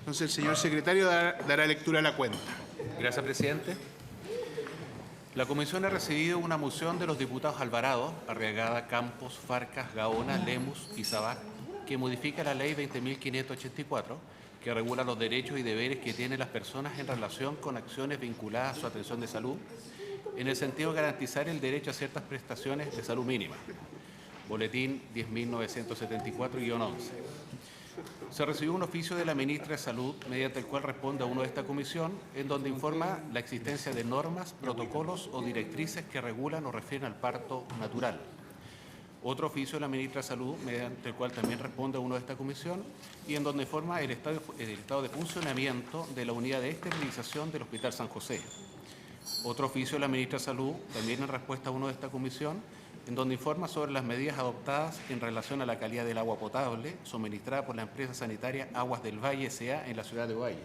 Entonces, el señor secretario dará lectura a la cuenta. Gracias, presidente. La comisión ha recibido una moción de los diputados Alvarado, Arriagada, Campos, Farcas, Gaona, Lemus y Sabac, que modifica la ley 20.584, que regula los derechos y deberes que tienen las personas en relación con acciones vinculadas a su atención de salud, en el sentido de garantizar el derecho a ciertas prestaciones de salud mínima. Boletín 10.974-11. Se recibió un oficio de la ministra de Salud, mediante el cual responde a uno de esta comisión, en donde informa la existencia de normas, protocolos o directrices que regulan o refieren al parto natural. Otro oficio de la ministra de Salud, mediante el cual también responde a uno de esta comisión, y en donde informa el estado de funcionamiento de la unidad de esterilización del Hospital San José. Otro oficio de la ministra de Salud, también en respuesta a uno de esta comisión, en donde informa sobre las medidas adoptadas en relación a la calidad del agua potable suministrada por la empresa sanitaria Aguas del Valle S.A. en la ciudad de Ovalle.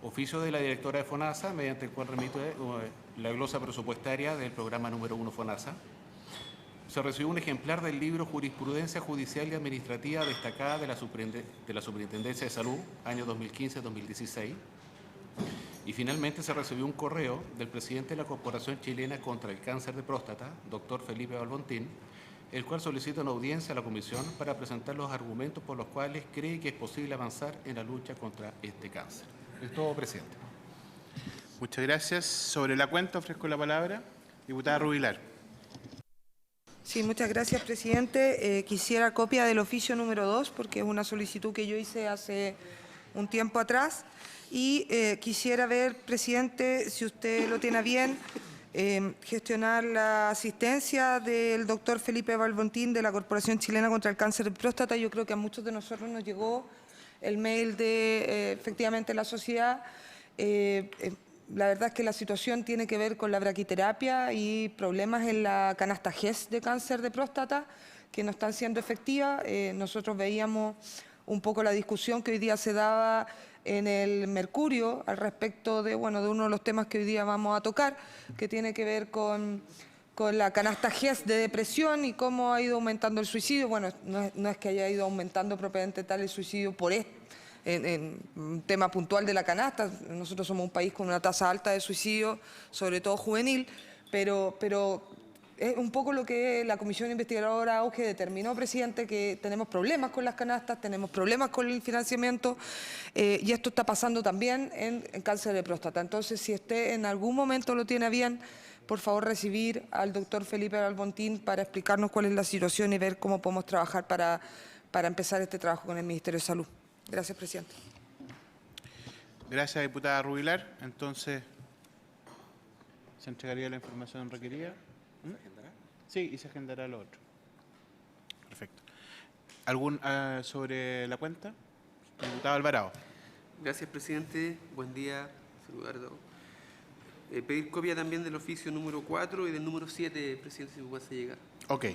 Oficio de la directora de FONASA, mediante el cual remite la glosa presupuestaria del programa número 1 FONASA. Se recibió un ejemplar del libro Jurisprudencia Judicial y Administrativa destacada de la Superintendencia de Salud, año 2015-2016. Y finalmente se recibió un correo del presidente de la Corporación Chilena contra el Cáncer de Próstata, doctor Felipe Balbontín, el cual solicita una audiencia a la Comisión para presentar los argumentos por los cuales cree que es posible avanzar en la lucha contra este cáncer. Es todo, presidente. Muchas gracias. Sobre la cuenta ofrezco la palabra. Diputada Rubilar. Sí, muchas gracias, presidente. Quisiera copia del oficio número 2, porque es una solicitud que yo hice hace un tiempo atrás. Y quisiera ver, presidente, si usted lo tiene bien, gestionar la asistencia del doctor Felipe Balbontín de la Corporación Chilena contra el Cáncer de Próstata. Yo creo que a muchos de nosotros nos llegó el mail de, efectivamente, la sociedad. La verdad es que la situación tiene que ver con la braquiterapia y problemas en la canasta GES de cáncer de próstata que no están siendo efectivas. Nosotros veíamos un poco la discusión que hoy día se daba en el Mercurio al respecto de, bueno, de uno de los temas que hoy día vamos a tocar, que tiene que ver con la canasta GES de depresión y cómo ha ido aumentando el suicidio. Bueno, no es que haya ido aumentando propiamente tal el suicidio por esto, en un tema puntual de la canasta. Nosotros somos un país con una tasa alta de suicidio, sobre todo juvenil, pero es un poco lo que la Comisión Investigadora AUGE determinó, presidente, que tenemos problemas con las canastas, tenemos problemas con el financiamiento y esto está pasando también en cáncer de próstata. Entonces, si usted en algún momento lo tiene bien, por favor recibir al doctor Felipe Balbontín para explicarnos cuál es la situación y ver cómo podemos trabajar para empezar este trabajo con el Ministerio de Salud. Gracias, presidente. Gracias, diputada Rubilar. Entonces, ¿se entregaría la información requerida? ¿Se agendará? Sí, y se agendará lo otro. Perfecto. ¿Algún sobre la cuenta? Diputado Alvarado. Gracias, presidente. Buen día. Saludar a todos. Pedir copia también del oficio número 4 y del número 7, presidente, si me puede llegar. Ok.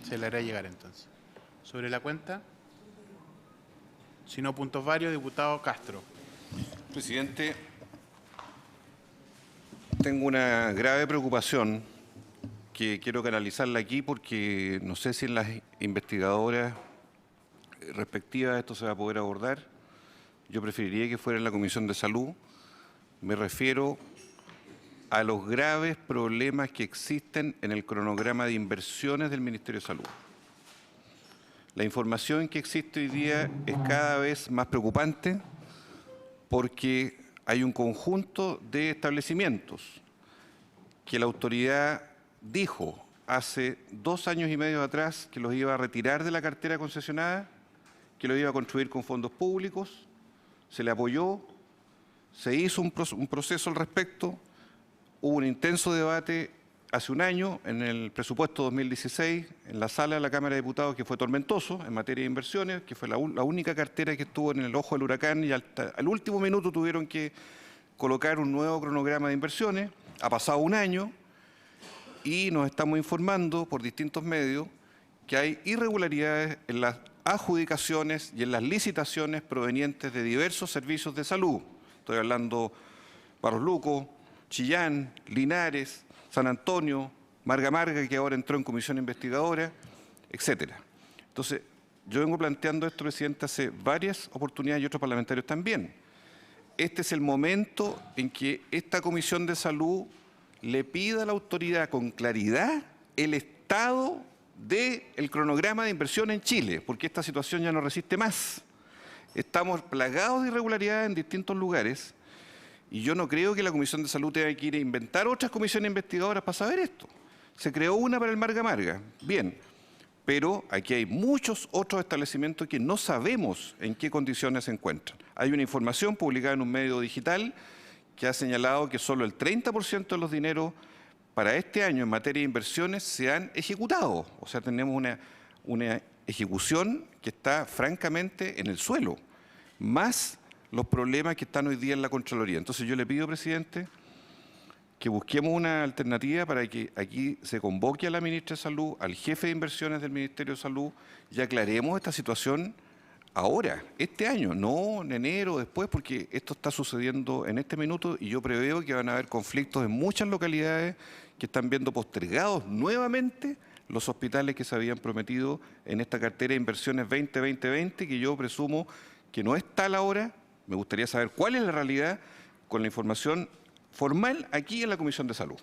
Se le hará llegar entonces. Sobre la cuenta. Si no, puntos varios. Diputado Castro. Presidente, tengo una grave preocupación que quiero canalizarla aquí porque no sé si en las investigadoras respectivas esto se va a poder abordar. Yo preferiría que fuera en la Comisión de Salud. Me refiero a los graves problemas que existen en el cronograma de inversiones del Ministerio de Salud. La información que existe hoy día es cada vez más preocupante porque hay un conjunto de establecimientos que la autoridad dijo hace 2 años y medio atrás que los iba a retirar de la cartera concesionada, que los iba a construir con fondos públicos, se le apoyó, se hizo un proceso al respecto, hubo un intenso debate hace un año en el presupuesto 2016 en la sala de la Cámara de Diputados, que fue tormentoso en materia de inversiones, que fue la única cartera que estuvo en el ojo del huracán y al último minuto tuvieron que colocar un nuevo cronograma de inversiones. Ha pasado un año y nos estamos informando por distintos medios que hay irregularidades en las adjudicaciones y en las licitaciones provenientes de diversos servicios de salud. Estoy hablando Barros Luco, Chillán, Linares, San Antonio, Marga Marga, que ahora entró en comisión investigadora, etcétera. Entonces, Yo vengo planteando esto, presidente, hace varias oportunidades y otros parlamentarios también. Este es el momento en que esta Comisión de Salud le pida a la autoridad con claridad el estado del cronograma de inversión en Chile, porque esta situación ya no resiste más. Estamos plagados de irregularidades en distintos lugares y yo no creo que la Comisión de Salud tenga que ir a inventar otras comisiones investigadoras para saber esto. Se creó una para el Marga Marga, bien, pero aquí hay muchos otros establecimientos que no sabemos en qué condiciones se encuentran. Hay una información publicada en un medio digital que ha señalado que solo el 30% de los dineros para este año en materia de inversiones se han ejecutado. O sea, tenemos una ejecución que está francamente en el suelo, más los problemas que están hoy día en la Contraloría. Entonces yo le pido, presidente, que busquemos una alternativa para que aquí se convoque a la ministra de Salud, al jefe de inversiones del Ministerio de Salud y aclaremos esta situación ahora, este año, no en enero o después, porque esto está sucediendo en este minuto y yo preveo que van a haber conflictos en muchas localidades que están viendo postergados nuevamente los hospitales que se habían prometido en esta cartera de inversiones 2020, que yo presumo que no es tal ahora. Me gustaría saber cuál es la realidad con la información formal aquí en la Comisión de Salud.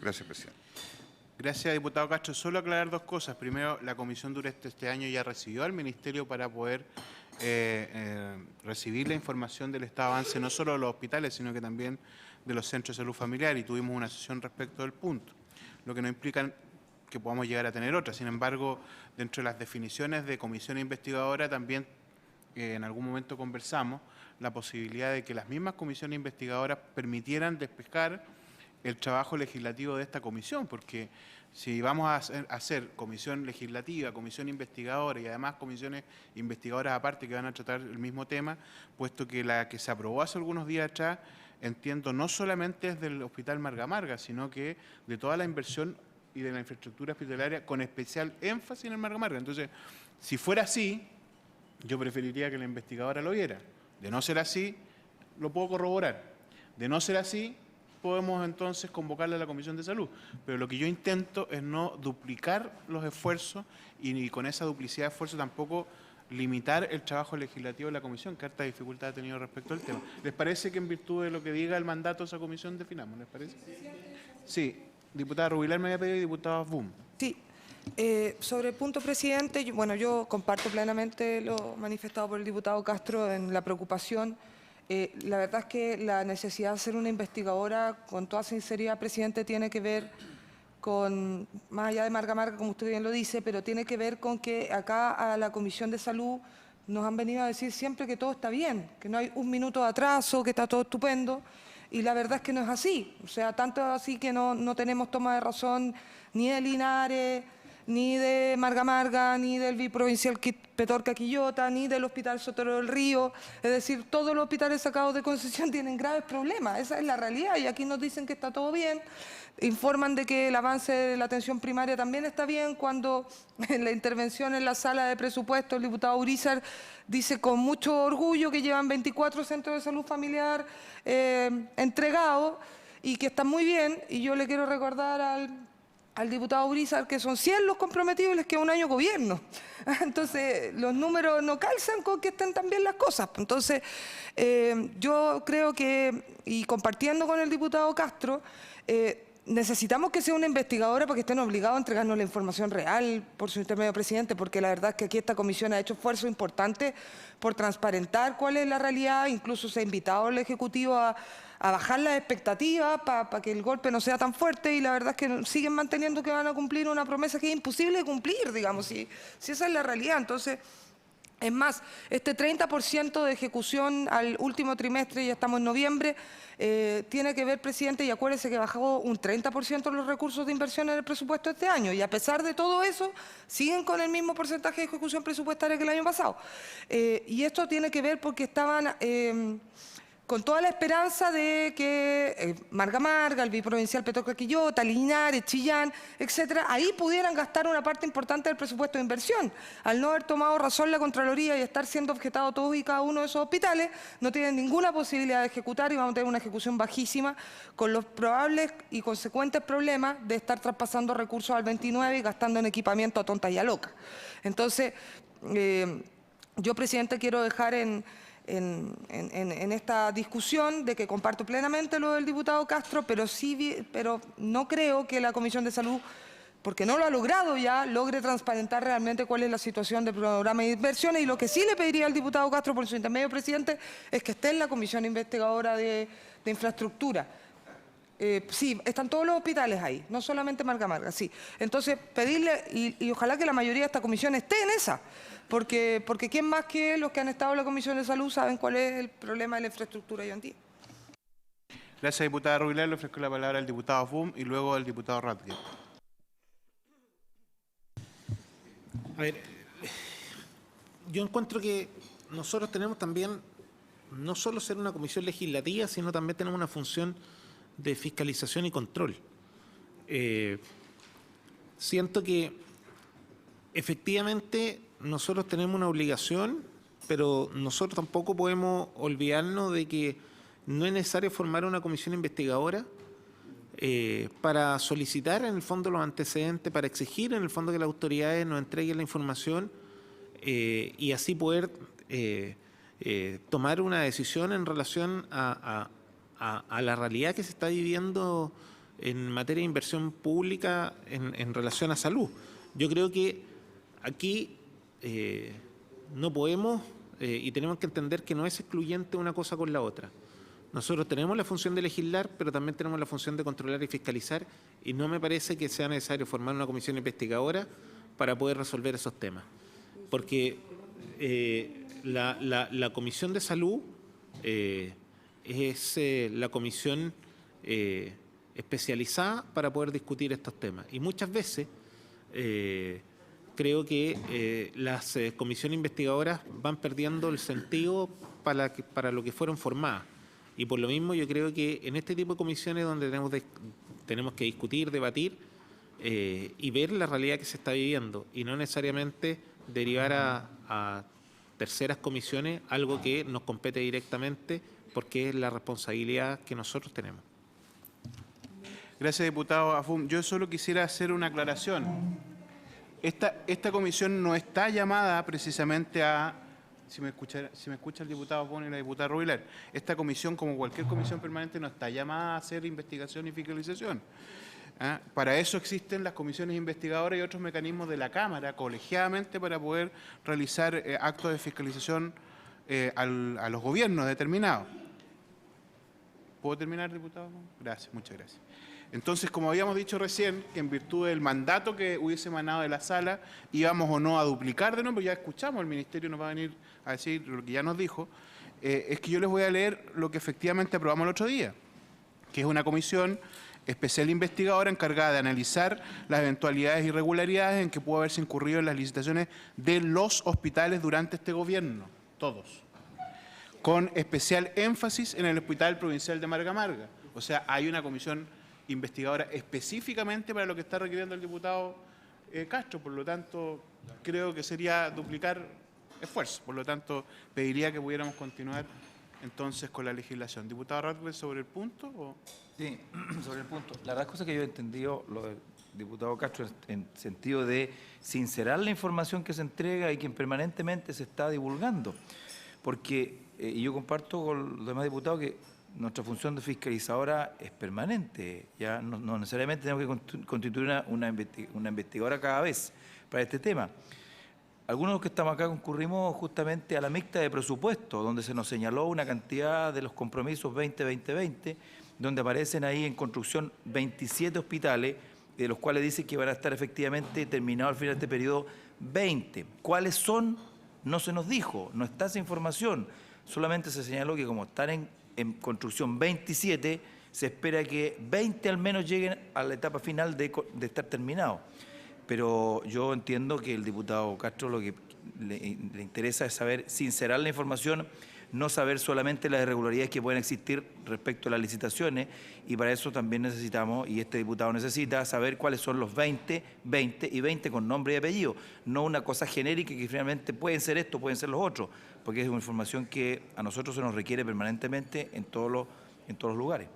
Gracias, presidente. Gracias, diputado Castro. Solo aclarar dos cosas. Primero, la Comisión Dureste este año ya recibió al Ministerio para poder recibir la información del estado de avance, no solo de los hospitales, sino que también de los centros de salud familiar, y tuvimos una sesión respecto del punto, lo que no implica que podamos llegar a tener otra. Sin embargo, dentro de las definiciones de comisión investigadora también en algún momento conversamos la posibilidad de que las mismas comisiones investigadoras permitieran despejar el trabajo legislativo de esta comisión, porque si vamos a hacer comisión legislativa, comisión investigadora y además comisiones investigadoras aparte que van a tratar el mismo tema, puesto que la que se aprobó hace algunos días atrás, entiendo, no solamente es del Hospital Marga Marga, sino que de toda la inversión y de la infraestructura hospitalaria, con especial énfasis en el Marga Marga. Entonces, si fuera así, yo preferiría que la investigadora lo viera. De no ser así, lo puedo corroborar. De no ser así, podemos entonces convocarle a la Comisión de Salud. Pero lo que yo intento es no duplicar los esfuerzos y con esa duplicidad de esfuerzos tampoco limitar el trabajo legislativo de la Comisión, que harta dificultad ha tenido respecto al tema. ¿Les parece que en virtud de lo que diga el mandato de esa comisión definamos? ¿Les parece? Sí. Diputada Rubilar me había pedido y diputado Boom. Sí. Sobre el punto, presidente, yo comparto plenamente lo manifestado por el diputado Castro en la preocupación. La verdad es que la necesidad de ser una investigadora, con toda sinceridad, presidente, tiene que ver con, más allá de Marga Marga, como usted bien lo dice, pero tiene que ver con que acá a la Comisión de Salud nos han venido a decir siempre que todo está bien, que no hay un minuto de atraso, que está todo estupendo, y la verdad es que no es así. O sea, tanto así que no tenemos toma de razón ni de Linares, ni de Marga Marga, ni del biprovincial Petorca Quillota, ni del Hospital Sotero del Río. Es decir, todos los hospitales sacados de concesión tienen graves problemas. Esa es la realidad y aquí nos dicen que está todo bien. Informan de que el avance de la atención primaria también está bien, cuando en la intervención en la sala de presupuesto el diputado Urizar dice con mucho orgullo que llevan 24 centros de salud familiar entregados y que están muy bien. Y yo le quiero recordar al diputado Urizar que son 100 los comprometidos y les queda un año gobierno. Entonces, los números no calzan con que estén tan bien las cosas. Entonces, yo creo que, y compartiendo con el diputado Castro, necesitamos que sea una investigadora para que estén obligados a entregarnos la información real por su intermedio, presidente, porque la verdad es que aquí esta comisión ha hecho esfuerzo importante por transparentar cuál es la realidad. Incluso se ha invitado al Ejecutivo a bajar las expectativas para que el golpe no sea tan fuerte, y la verdad es que siguen manteniendo que van a cumplir una promesa que es imposible de cumplir, digamos, si esa es la realidad. Entonces, es más, este 30% de ejecución al último trimestre, ya estamos en noviembre, tiene que ver, presidente, y acuérdese que bajó un 30% los recursos de inversión en el presupuesto este año, y a pesar de todo eso, siguen con el mismo porcentaje de ejecución presupuestaria que el año pasado. Y esto tiene que ver porque estaban con toda la esperanza de que Marga Marga, el biprovincial Petorca Quillota, Linares, Chillán, etcétera, ahí pudieran gastar una parte importante del presupuesto de inversión. Al no haber tomado razón la Contraloría y estar siendo objetado todos y cada uno de esos hospitales, no tienen ninguna posibilidad de ejecutar y vamos a tener una ejecución bajísima, con los probables y consecuentes problemas de estar traspasando recursos al 29 y gastando en equipamiento a tonta y a loca. Entonces, Yo, presidente, quiero dejar en esta discusión de que comparto plenamente lo del diputado Castro, pero no creo que la Comisión de Salud, porque no lo ha logrado ya, logre transparentar realmente cuál es la situación del programa de inversiones. Y lo que sí le pediría al diputado Castro, por su intermedio, presidente, es que esté en la Comisión Investigadora de Infraestructura. Sí, están todos los hospitales ahí, no solamente Marga Marga, sí. Entonces, pedirle, y ojalá que la mayoría de esta comisión esté en esa, porque quién más que los que han estado en la Comisión de Salud saben cuál es el problema de la infraestructura hoy en día. Gracias, diputada Rubilar. Le ofrezco la palabra al diputado Fum y luego al diputado Ratke. A ver, yo encuentro que nosotros tenemos también, no solo ser una comisión legislativa, sino también tenemos una función de fiscalización y control. Siento que efectivamente nosotros tenemos una obligación, pero nosotros tampoco podemos olvidarnos de que no es necesario formar una comisión investigadora para solicitar en el fondo los antecedentes, para exigir en el fondo que las autoridades nos entreguen la información y así poder tomar una decisión en relación a la realidad que se está viviendo en materia de inversión pública en relación a salud. Yo creo que aquí no podemos y tenemos que entender que no es excluyente una cosa con la otra. Nosotros tenemos la función de legislar, pero también tenemos la función de controlar y fiscalizar, y no me parece que sea necesario formar una comisión investigadora para poder resolver esos temas. Porque la Comisión de Salud es la comisión especializada para poder discutir estos temas. Y muchas veces creo que las comisiones investigadoras van perdiendo el sentido para lo que fueron formadas. Y por lo mismo yo creo que en este tipo de comisiones donde tenemos que discutir, debatir y ver la realidad que se está viviendo y no necesariamente derivar a terceras comisiones algo que nos compete directamente, porque es la responsabilidad que nosotros tenemos. Gracias, diputado Afum. Yo solo quisiera hacer una aclaración. Esta comisión no está llamada precisamente a, si me escucha el diputado Afum y la diputada Rubilar, esta comisión, como cualquier comisión permanente, no está llamada a hacer investigación y fiscalización. Para eso existen las comisiones investigadoras y otros mecanismos de la Cámara, colegiadamente, para poder realizar actos de fiscalización a los gobiernos determinados. ¿Puedo terminar, diputado? Gracias, muchas gracias. Entonces, como habíamos dicho recién, que en virtud del mandato que hubiese emanado de la sala, íbamos o no a duplicar de nuevo, ya escuchamos, el Ministerio nos va a venir a decir lo que ya nos dijo, es que yo les voy a leer lo que efectivamente aprobamos el otro día, que es una comisión especial investigadora encargada de analizar las eventualidades e irregularidades en que pudo haberse incurrido en las licitaciones de los hospitales durante este gobierno, todos, con especial énfasis en el Hospital Provincial de Marga Marga. O sea, hay una comisión investigadora específicamente para lo que está requiriendo el diputado Castro. Por lo tanto, creo que sería duplicar esfuerzos. Por lo tanto, pediría que pudiéramos continuar entonces con la legislación. Diputado Ratke, ¿sobre el punto? ¿O? Sí, sobre el punto. La verdad es que yo he entendido lo del diputado Castro en sentido de sincerar la información que se entrega y que permanentemente se está divulgando. Porque, y yo comparto con los demás diputados que nuestra función de fiscalizadora es permanente. Ya no necesariamente tenemos que constituir una investigadora cada vez para este tema. Algunos de los que estamos acá concurrimos justamente a la mixta de presupuesto, donde se nos señaló una cantidad de los compromisos 20-20-20, donde aparecen ahí en construcción 27 hospitales, de los cuales dicen que van a estar efectivamente terminados al final de este periodo 20. ¿Cuáles son? No se nos dijo, no está esa información. Solamente se señaló que como están en construcción 27, se espera que 20 al menos lleguen a la etapa final de estar terminados. Pero yo entiendo que el diputado Castro lo que le interesa es saber sincerar la información, no saber solamente las irregularidades que pueden existir respecto a las licitaciones, y para eso también necesitamos, y este diputado necesita, saber cuáles son los 20, 20 y 20 con nombre y apellido, no una cosa genérica que finalmente pueden ser esto, pueden ser los otros, porque es una información que a nosotros se nos requiere permanentemente en todos los lugares.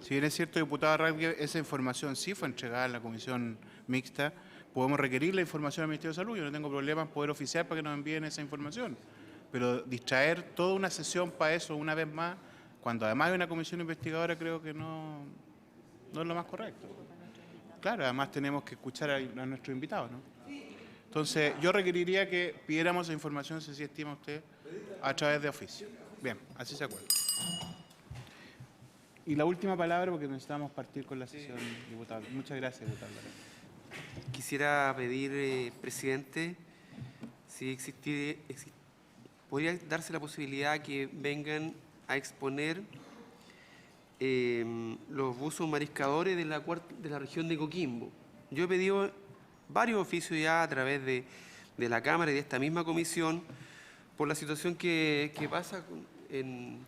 Si bien es cierto, diputado Ratke, esa información sí fue entregada a la comisión mixta, podemos requerir la información al Ministerio de Salud, yo no tengo problema en poder oficiar para que nos envíen esa información, pero distraer toda una sesión para eso una vez más, cuando además hay una comisión investigadora, creo que no es lo más correcto. Claro, además tenemos que escuchar a nuestros invitados, ¿no? Entonces, yo requeriría que pidiéramos esa información, si así estima usted, a través de oficio. Bien, así se acuerda. Y la última palabra, porque necesitamos partir con la sesión, diputado. Muchas gracias, diputado. Quisiera pedir, presidente, si podría darse la posibilidad que vengan a exponer los buzos mariscadores de la región de Coquimbo. Yo he pedido varios oficios ya a través de la Cámara y de esta misma comisión por la situación que pasa en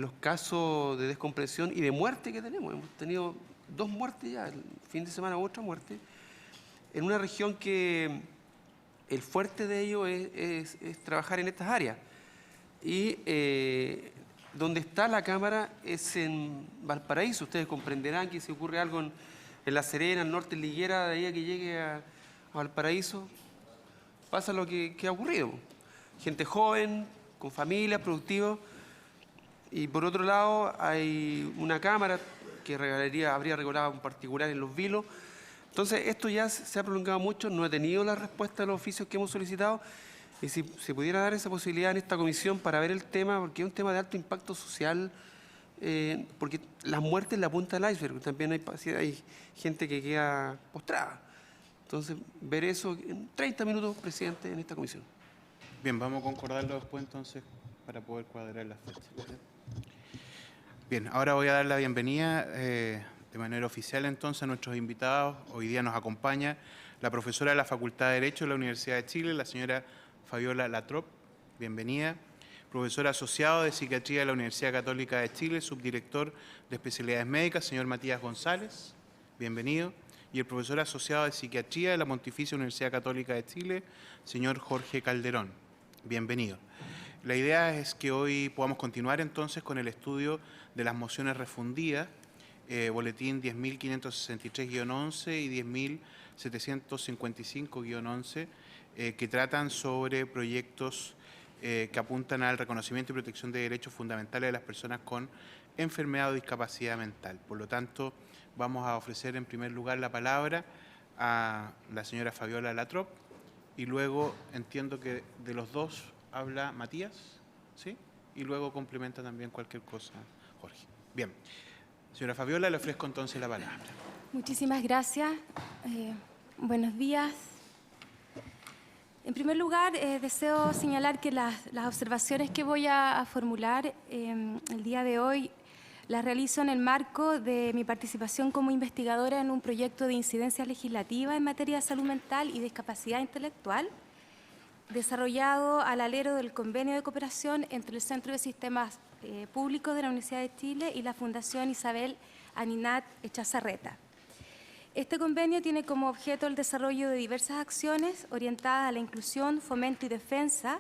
los casos de descompresión y de muerte que tenemos. Hemos tenido 2 muertes ya, el fin de semana otra muerte, en una región que el fuerte de ello es trabajar en estas áreas. Y donde está la Cámara es en Valparaíso. Ustedes comprenderán que si ocurre algo en La Serena, al norte, en Liguera, de ahí a que llegue a Valparaíso, pasa lo que ha ocurrido. Gente joven, con familia, productiva. Y por otro lado, hay una Cámara que habría regulado en particular en Los Vilos. Entonces, esto ya se ha prolongado mucho, no he tenido la respuesta de los oficios que hemos solicitado. Y si se pudiera dar esa posibilidad en esta comisión para ver el tema, porque es un tema de alto impacto social, porque las muertes en la punta del iceberg, también hay gente que queda postrada. Entonces, ver eso en 30 minutos, presidente, en esta comisión. Bien, vamos a concordarlo después entonces para poder cuadrar las fechas. Bien, ahora voy a dar la bienvenida de manera oficial entonces a nuestros invitados. Hoy día nos acompaña la profesora de la Facultad de Derecho de la Universidad de Chile, la señora Fabiola Latrop, bienvenida. Profesor asociado de Psiquiatría de la Universidad Católica de Chile, subdirector de Especialidades Médicas, señor Matías González, bienvenido. Y el profesor asociado de Psiquiatría de la Pontificia Universidad Católica de Chile, señor Jorge Calderón, bienvenido. La idea es que hoy podamos continuar entonces con el estudio de las mociones refundidas, boletín 10.563-11 y 10.755-11, que tratan sobre proyectos que apuntan al reconocimiento y protección de derechos fundamentales de las personas con enfermedad o discapacidad mental. Por lo tanto, vamos a ofrecer en primer lugar la palabra a la señora Fabiola Latrop y luego entiendo que de los dos habla Matías, ¿sí? Y luego complementa también cualquier cosa Jorge. Bien. Señora Fabiola, le ofrezco entonces la palabra. Muchísimas gracias. Buenos días. En primer lugar, deseo señalar que las observaciones que voy a formular el día de hoy las realizo en el marco de mi participación como investigadora en un proyecto de incidencia legislativa en materia de salud mental y discapacidad intelectual, desarrollado al alero del convenio de cooperación entre el Centro de Sistemas Públicos de la Universidad de Chile y la Fundación Isabel Aninat Echazarreta. Este convenio tiene como objeto el desarrollo de diversas acciones orientadas a la inclusión, fomento y defensa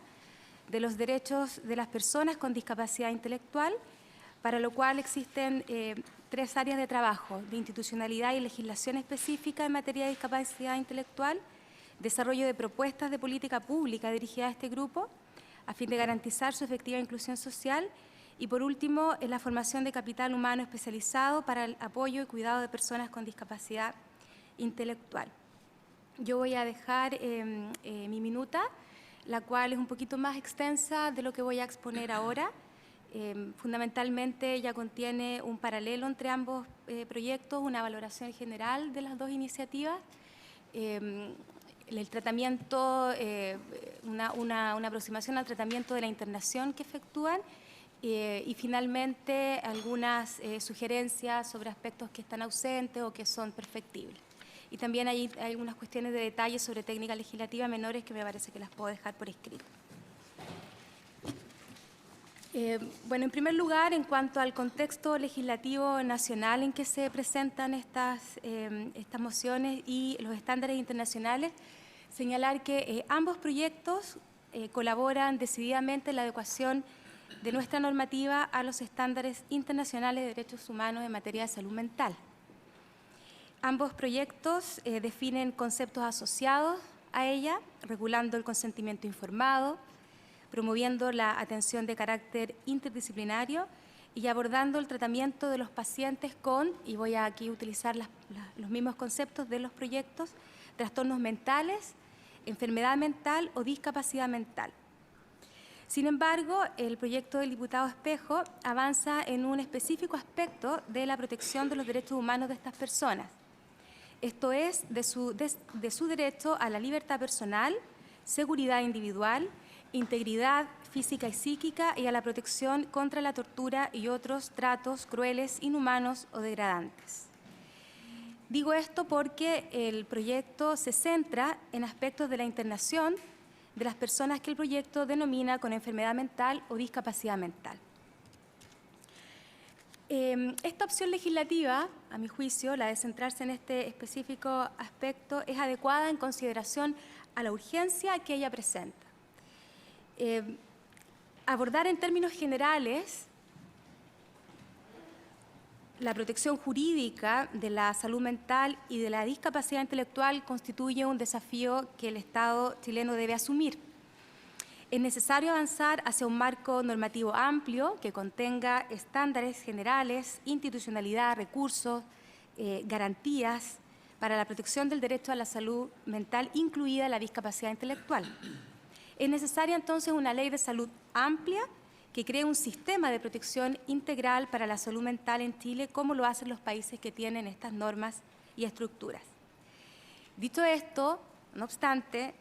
de los derechos de las personas con discapacidad intelectual, para lo cual existen 3 áreas de trabajo: de institucionalidad y legislación específica en materia de discapacidad intelectual, desarrollo de propuestas de política pública dirigida a este grupo, a fin de garantizar su efectiva inclusión social, y por último, en la formación de capital humano especializado para el apoyo y cuidado de personas con discapacidad intelectual. Yo voy a dejar mi minuta, la cual es un poquito más extensa de lo que voy a exponer ahora. Fundamentalmente ella contiene un paralelo entre ambos proyectos, una valoración general de las 2 iniciativas, el tratamiento, una aproximación al tratamiento de la internación que efectúan, y finalmente algunas sugerencias sobre aspectos que están ausentes o que son perfectibles. Y también hay algunas cuestiones de detalle sobre técnica legislativa menores que me parece que las puedo dejar por escrito. Bueno, en primer lugar, en cuanto al contexto legislativo nacional en que se presentan estas mociones y los estándares internacionales, señalar que ambos proyectos colaboran decididamente en la adecuación de nuestra normativa a los estándares internacionales de derechos humanos en materia de salud mental. Ambos proyectos definen conceptos asociados a ella, regulando el consentimiento informado, promoviendo la atención de carácter interdisciplinario y abordando el tratamiento de los pacientes con, y voy a aquí utilizar los mismos conceptos de los proyectos, trastornos mentales, enfermedad mental o discapacidad mental. Sin embargo, el proyecto del diputado Espejo avanza en un específico aspecto de la protección de los derechos humanos de estas personas. Esto es, de su derecho a la libertad personal, seguridad individual, integridad física y psíquica y a la protección contra la tortura y otros tratos crueles, inhumanos o degradantes. Digo esto porque el proyecto se centra en aspectos de la internación de las personas que el proyecto denomina con enfermedad mental o discapacidad mental. Esta opción legislativa, a mi juicio, la de centrarse en este específico aspecto, es adecuada en consideración a la urgencia que ella presenta. Abordar en términos generales la protección jurídica de la salud mental y de la discapacidad intelectual constituye un desafío que el Estado chileno debe asumir. Es necesario avanzar hacia un marco normativo amplio que contenga estándares generales, institucionalidad, recursos, garantías para la protección del derecho a la salud mental, incluida la discapacidad intelectual. Es necesaria entonces una ley de salud amplia que cree un sistema de protección integral para la salud mental en Chile, como lo hacen los países que tienen estas normas y estructuras. Dicho esto, no obstante,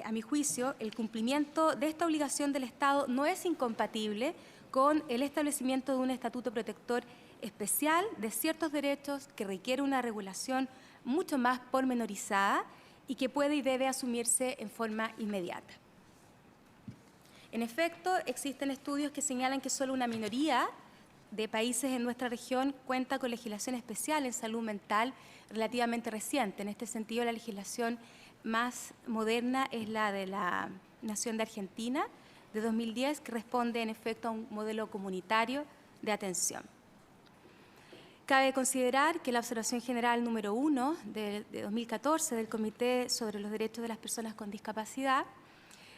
a mi juicio, el cumplimiento de esta obligación del Estado no es incompatible con el establecimiento de un estatuto protector especial de ciertos derechos que requiere una regulación mucho más pormenorizada y que puede y debe asumirse en forma inmediata. En efecto, existen estudios que señalan que solo una minoría de países en nuestra región cuenta con legislación especial en salud mental relativamente reciente. En este sentido, la legislación más moderna es la de la Nación de Argentina, de 2010, que responde en efecto a un modelo comunitario de atención. Cabe considerar que la observación general número 1 de 2014 del Comité sobre los Derechos de las Personas con Discapacidad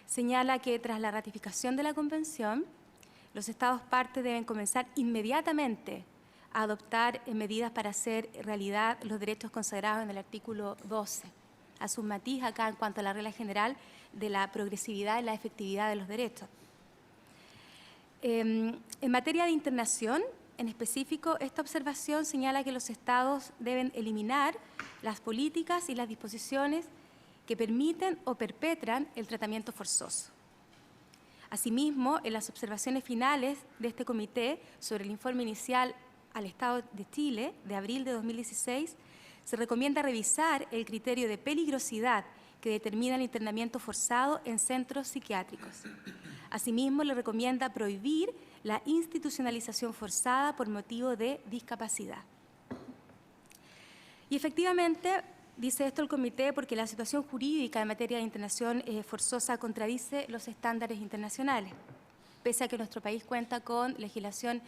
señala que tras la ratificación de la Convención, los Estados partes deben comenzar inmediatamente a adoptar medidas para hacer realidad los derechos consagrados en el artículo 12. A su matiz acá en cuanto a la regla general de la progresividad y la efectividad de los derechos. En materia de internación, en específico, esta observación señala que los Estados deben eliminar las políticas y las disposiciones que permiten o perpetran el tratamiento forzoso. Asimismo, en las observaciones finales de este comité sobre el informe inicial al Estado de Chile de abril de 2016, se recomienda revisar el criterio de peligrosidad que determina el internamiento forzado en centros psiquiátricos. Asimismo, le recomienda prohibir la institucionalización forzada por motivo de discapacidad. Y efectivamente, dice esto el comité porque la situación jurídica en materia de internación forzosa contradice los estándares internacionales, pese a que nuestro país cuenta con legislación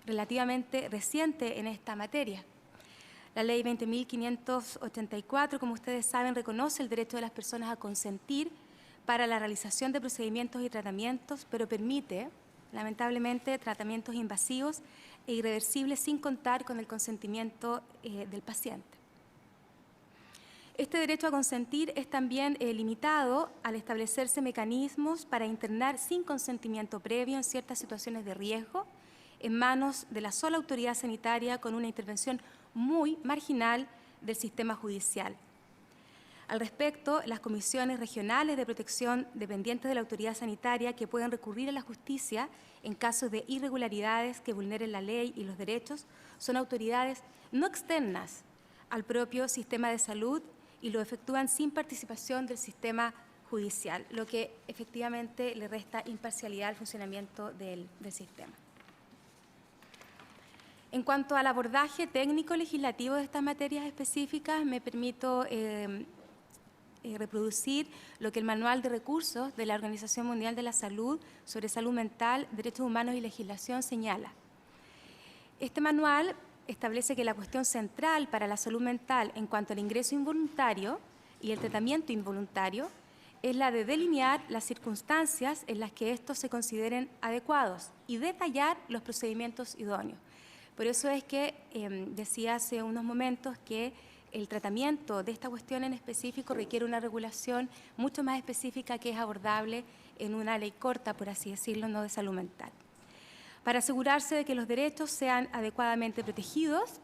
relativamente reciente en esta materia. La Ley 20.584, como ustedes saben, reconoce el derecho de las personas a consentir para la realización de procedimientos y tratamientos, pero permite, lamentablemente, tratamientos invasivos e irreversibles sin contar con el consentimiento del paciente. Este derecho a consentir es también limitado al establecerse mecanismos para internar sin consentimiento previo en ciertas situaciones de riesgo en manos de la sola autoridad sanitaria con una intervención muy marginal del sistema judicial. Al respecto, las comisiones regionales de protección dependientes de la autoridad sanitaria que pueden recurrir a la justicia en casos de irregularidades que vulneren la ley y los derechos son autoridades no externas al propio sistema de salud y lo efectúan sin participación del sistema judicial, lo que efectivamente le resta imparcialidad al funcionamiento del sistema. En cuanto al abordaje técnico-legislativo de estas materias específicas, me permito reproducir lo que el Manual de Recursos de la Organización Mundial de la Salud sobre Salud Mental, Derechos Humanos y Legislación señala. Este manual establece que la cuestión central para la salud mental en cuanto al ingreso involuntario y el tratamiento involuntario es la de delinear las circunstancias en las que estos se consideren adecuados y detallar los procedimientos idóneos. Por eso es que decía hace unos momentos que el tratamiento de esta cuestión en específico requiere una regulación mucho más específica que es abordable en una ley corta, por así decirlo, no de salud mental. Para asegurarse de que los derechos sean adecuadamente protegidos,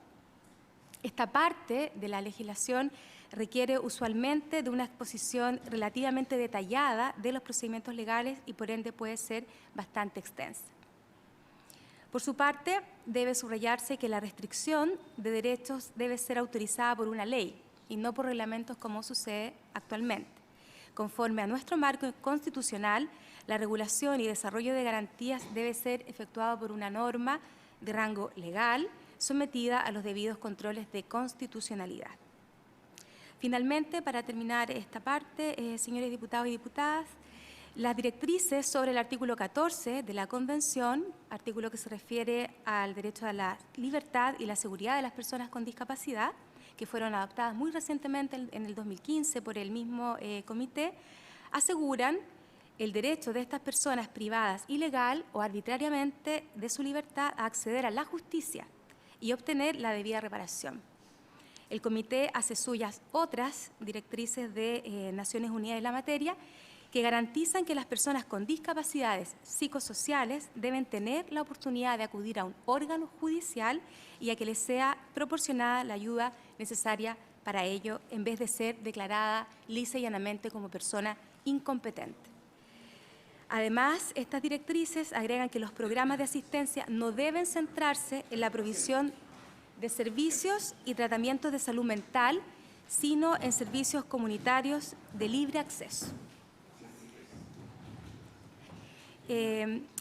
esta parte de la legislación requiere usualmente de una exposición relativamente detallada de los procedimientos legales y por ende puede ser bastante extensa. Por su parte, debe subrayarse que la restricción de derechos debe ser autorizada por una ley y no por reglamentos como sucede actualmente. Conforme a nuestro marco constitucional, la regulación y desarrollo de garantías debe ser efectuado por una norma de rango legal sometida a los debidos controles de constitucionalidad. Finalmente, para terminar esta parte, señores diputados y diputadas, las directrices sobre el artículo 14 de la Convención, artículo que se refiere al derecho a la libertad y la seguridad de las personas con discapacidad, que fueron adoptadas muy recientemente en el 2015 por el mismo comité, aseguran el derecho de estas personas privadas ilegal o arbitrariamente de su libertad a acceder a la justicia y obtener la debida reparación. El comité hace suyas otras directrices de Naciones Unidas en la materia que garantizan que las personas con discapacidades psicosociales deben tener la oportunidad de acudir a un órgano judicial y a que les sea proporcionada la ayuda necesaria para ello, en vez de ser declarada lisa y llanamente como persona incompetente. Además, estas directrices agregan que los programas de asistencia no deben centrarse en la provisión de servicios y tratamientos de salud mental, sino en servicios comunitarios de libre acceso.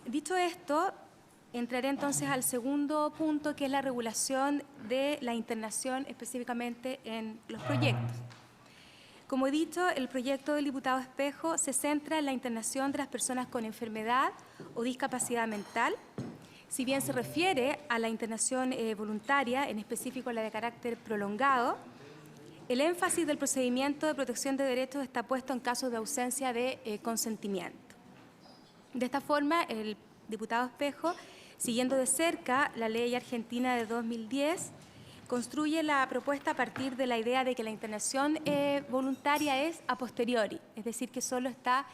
Dicho esto, entraré entonces al segundo punto, que es la regulación de la internación específicamente en los proyectos. Como he dicho, el proyecto del diputado Espejo se centra en la internación de las personas con enfermedad o discapacidad mental. Si bien se refiere a la internación voluntaria, en específico la de carácter prolongado, el énfasis del procedimiento de protección de derechos está puesto en casos de ausencia de consentimiento. De esta forma, el diputado Espejo, siguiendo de cerca la ley argentina de 2010, construye la propuesta a partir de la idea de que la internación voluntaria es a posteriori, es decir, que solo está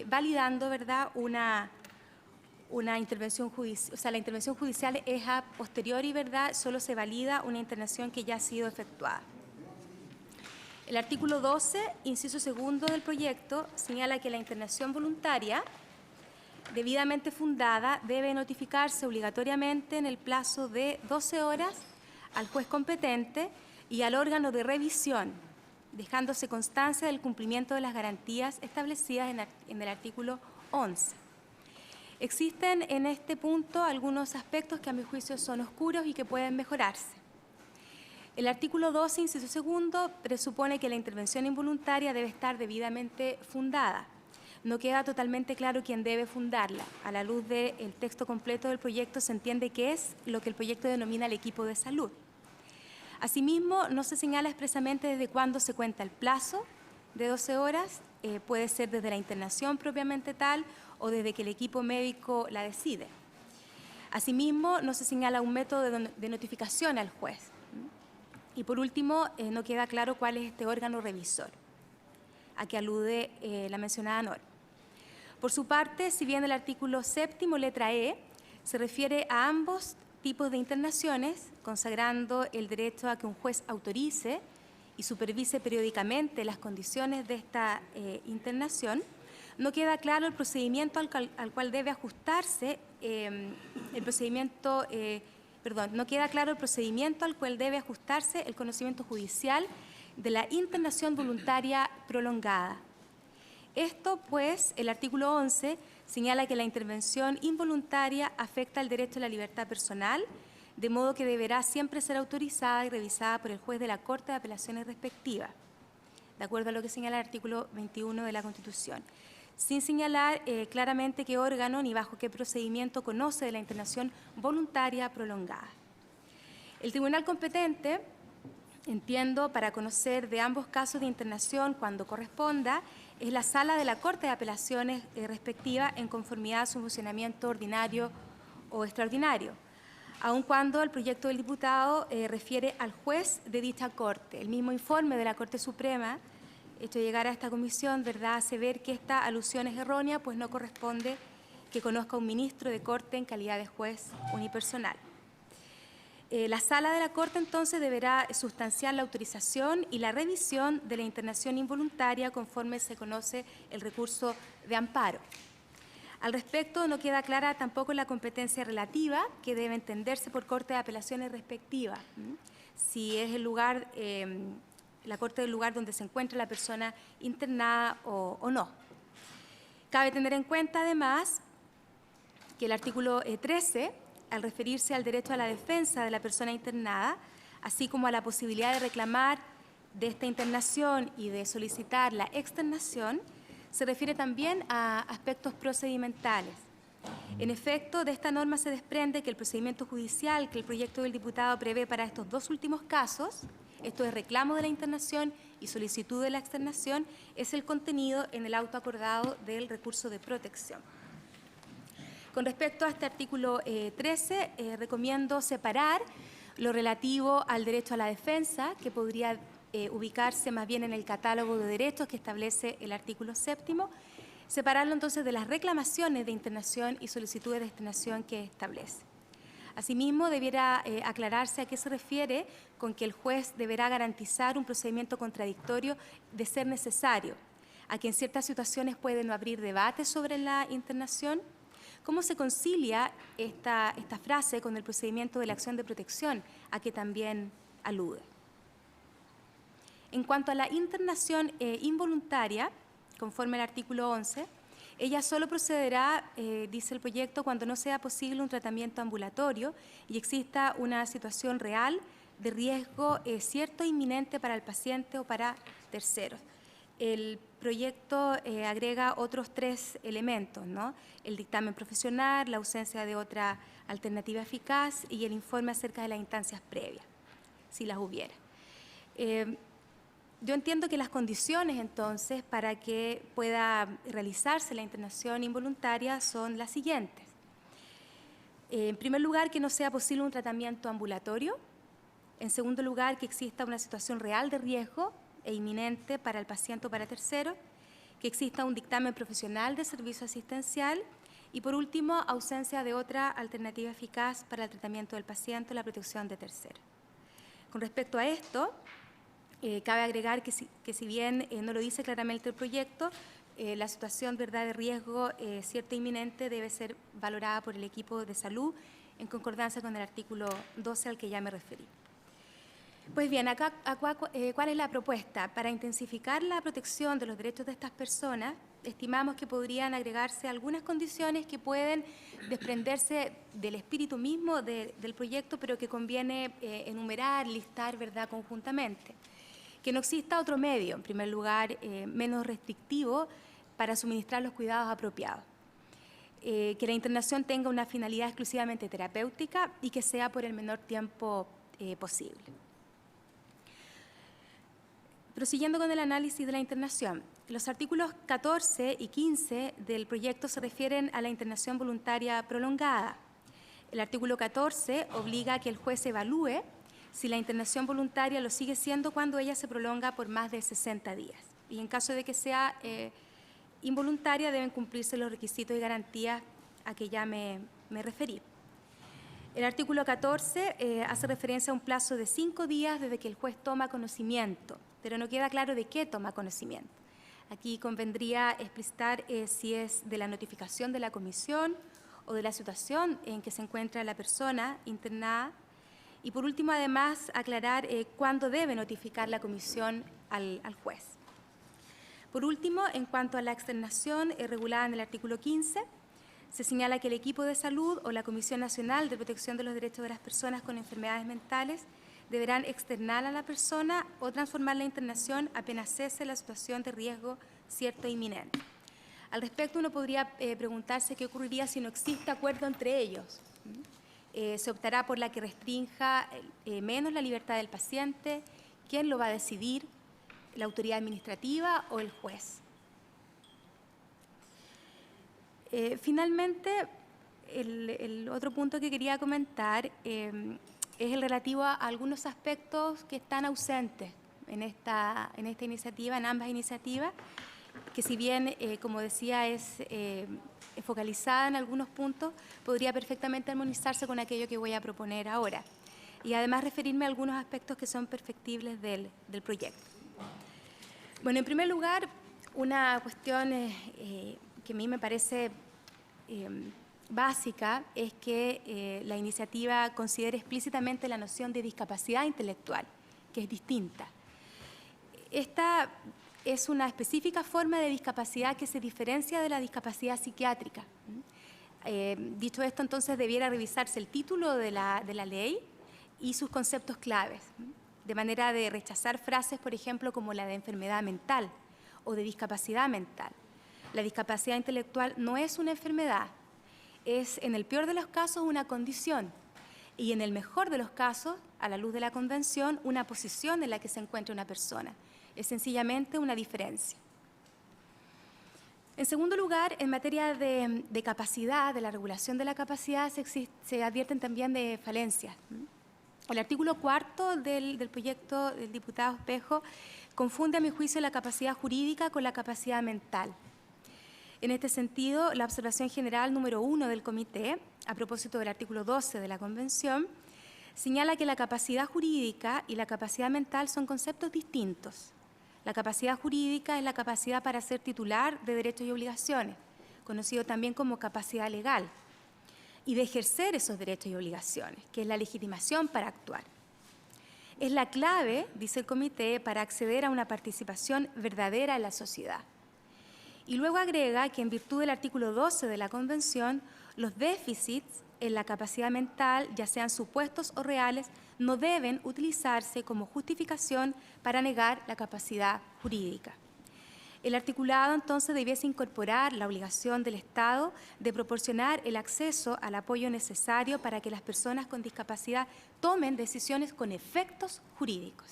validando, ¿verdad?, una intervención judicial, o sea, la intervención judicial es a posteriori, ¿verdad?, solo se valida una internación que ya ha sido efectuada. El artículo 12, inciso segundo del proyecto, señala que la internación voluntaria debidamente fundada debe notificarse obligatoriamente en el plazo de 12 horas al juez competente y al órgano de revisión, dejándose constancia del cumplimiento de las garantías establecidas en el artículo 11. Existen en este punto algunos aspectos que a mi juicio son oscuros y que pueden mejorarse. El artículo 12, inciso segundo, presupone que la intervención involuntaria debe estar debidamente fundada. No queda totalmente claro quién debe fundarla. A la luz del texto completo del proyecto se entiende que es lo que el proyecto denomina el equipo de salud. Asimismo, no se señala expresamente desde cuándo se cuenta el plazo de 12 horas, puede ser desde la internación propiamente tal o desde que el equipo médico la decide. Asimismo, no se señala un método de notificación al juez. Y por último, no queda claro cuál es este órgano revisor, a que alude la mencionada norma. Por su parte, si bien el artículo séptimo, letra E, se refiere a ambos tipos de internaciones, consagrando el derecho a que un juez autorice y supervise periódicamente las condiciones de esta internación, no queda claro el procedimiento al cual debe ajustarse no queda claro el procedimiento al cual debe ajustarse el conocimiento judicial de la internación voluntaria prolongada. Esto, pues, el artículo 11 señala que la intervención involuntaria afecta el derecho a la libertad personal, de modo que deberá siempre ser autorizada y revisada por el juez de la Corte de Apelaciones respectiva, de acuerdo a lo que señala el artículo 21 de la Constitución, sin señalar claramente qué órgano ni bajo qué procedimiento conoce de la internación voluntaria prolongada. El tribunal competente, entiendo, para conocer de ambos casos de internación cuando corresponda, es la Sala de la Corte de Apelaciones respectiva en conformidad a su funcionamiento ordinario o extraordinario, aun cuando el proyecto del diputado refiere al juez de dicha Corte. El mismo informe de la Corte Suprema, hecho llegar a esta comisión, ¿verdad?, hace ver que esta alusión es errónea, pues no corresponde que conozca un ministro de Corte en calidad de juez unipersonal. La Sala de la Corte, entonces, deberá sustanciar la autorización y la revisión de la internación involuntaria conforme se conoce el recurso de amparo. Al respecto, no queda clara tampoco la competencia relativa que debe entenderse por Corte de Apelaciones respectiva. Si es el lugar, la Corte del lugar donde se encuentra la persona internada o no. Cabe tener en cuenta, además, que el artículo 13, al referirse al derecho a la defensa de la persona internada, así como a la posibilidad de reclamar de esta internación y de solicitar la externación, se refiere también a aspectos procedimentales. En efecto, de esta norma se desprende que el procedimiento judicial que el proyecto del diputado prevé para estos dos últimos casos, esto es reclamo de la internación y solicitud de la externación, es el contenido en el auto acordado del recurso de protección. Con respecto a este artículo 13, recomiendo separar lo relativo al derecho a la defensa, que podría ubicarse más bien en el catálogo de derechos que establece el artículo 7º, separarlo entonces de las reclamaciones de internación y solicitudes de externación que establece. Asimismo, debiera aclararse a qué se refiere con que el juez deberá garantizar un procedimiento contradictorio de ser necesario, a que en ciertas situaciones puede no abrir debate sobre la internación. ¿Cómo se concilia esta frase con el procedimiento de la acción de protección, a que también alude? En cuanto a la internación involuntaria, conforme al artículo 11, ella solo procederá, dice el proyecto, cuando no sea posible un tratamiento ambulatorio y exista una situación real de riesgo cierto e inminente para el paciente o para terceros. El proyecto agrega otros 3 elementos, ¿no? El dictamen profesional, la ausencia de otra alternativa eficaz y el informe acerca de las instancias previas, si las hubiera. Yo entiendo que las condiciones, entonces, para que pueda realizarse la internación involuntaria son las siguientes. En primer lugar, que no sea posible un tratamiento ambulatorio. En segundo lugar, que exista una situación real de riesgo e inminente para el paciente o para tercero, que exista un dictamen profesional de servicio asistencial y, por último, ausencia de otra alternativa eficaz para el tratamiento del paciente o la protección de terceros. Con respecto a esto, cabe agregar que si bien no lo dice claramente el proyecto, la situación, ¿verdad?, de riesgo cierto e inminente debe ser valorada por el equipo de salud en concordancia con el artículo 12 al que ya me referí. Pues bien, acá, ¿cuál es la propuesta? Para intensificar la protección de los derechos de estas personas, estimamos que podrían agregarse algunas condiciones que pueden desprenderse del espíritu mismo del proyecto, pero que conviene enumerar, listar, ¿verdad?, conjuntamente. Que no exista otro medio, en primer lugar, menos restrictivo para suministrar los cuidados apropiados. Que la internación tenga una finalidad exclusivamente terapéutica y que sea por el menor tiempo posible. Prosiguiendo con el análisis de la internación, los artículos 14 y 15 del proyecto se refieren a la internación voluntaria prolongada. El artículo 14 obliga a que el juez evalúe si la internación voluntaria lo sigue siendo cuando ella se prolonga por más de 60 días. Y en caso de que sea involuntaria, deben cumplirse los requisitos y garantías a que ya me referí. El artículo 14 hace referencia a un plazo de 5 días desde que el juez toma conocimiento, pero no queda claro de qué toma conocimiento. Aquí convendría explicitar si es de la notificación de la comisión o de la situación en que se encuentra la persona internada. Y por último, además, aclarar cuándo debe notificar la comisión al juez. Por último, en cuanto a la externación regulada en el artículo 15, se señala que el equipo de salud o la Comisión Nacional de Protección de los Derechos de las Personas con Enfermedades Mentales deberán externar a la persona o transformar la internación apenas cese la situación de riesgo cierto e inminente. Al respecto, uno podría preguntarse qué ocurriría si no existe acuerdo entre ellos. se optará por la que restrinja menos la libertad del paciente. ¿Quién lo va a decidir? ¿La autoridad administrativa o el juez? Finalmente, el otro punto que quería comentar es el relativo a algunos aspectos que están ausentes en esta iniciativa, en ambas iniciativas, que si bien, como decía, es focalizada en algunos puntos, podría perfectamente armonizarse con aquello que voy a proponer ahora. Y además referirme a algunos aspectos que son perfectibles del proyecto. Bueno, en primer lugar, una cuestión que a mí me parece básica es que la iniciativa considere explícitamente la noción de discapacidad intelectual, que es distinta. Esta es una específica forma de discapacidad que se diferencia de la discapacidad psiquiátrica. Dicho esto, entonces debiera revisarse el título de la ley y sus conceptos claves, de manera de rechazar frases, por ejemplo, como la de enfermedad mental o de discapacidad mental. La discapacidad intelectual no es una enfermedad, es en el peor de los casos una condición y en el mejor de los casos, a la luz de la Convención, una posición en la que se encuentra una persona. Es sencillamente una diferencia. En segundo lugar, en materia de capacidad, de la regulación de la capacidad, se advierten también de falencias. El artículo 4 del proyecto del diputado Espejo confunde, a mi juicio, la capacidad jurídica con la capacidad mental. En este sentido, la observación general número 1 del comité, a propósito del artículo 12 de la Convención, señala que la capacidad jurídica y la capacidad mental son conceptos distintos. La capacidad jurídica es la capacidad para ser titular de derechos y obligaciones, conocido también como capacidad legal, y de ejercer esos derechos y obligaciones, que es la legitimación para actuar. Es la clave, dice el comité, para acceder a una participación verdadera en la sociedad. Y luego agrega que en virtud del artículo 12 de la Convención, los déficits en la capacidad mental, ya sean supuestos o reales, no deben utilizarse como justificación para negar la capacidad jurídica. El articulado entonces debiese incorporar la obligación del Estado de proporcionar el acceso al apoyo necesario para que las personas con discapacidad tomen decisiones con efectos jurídicos.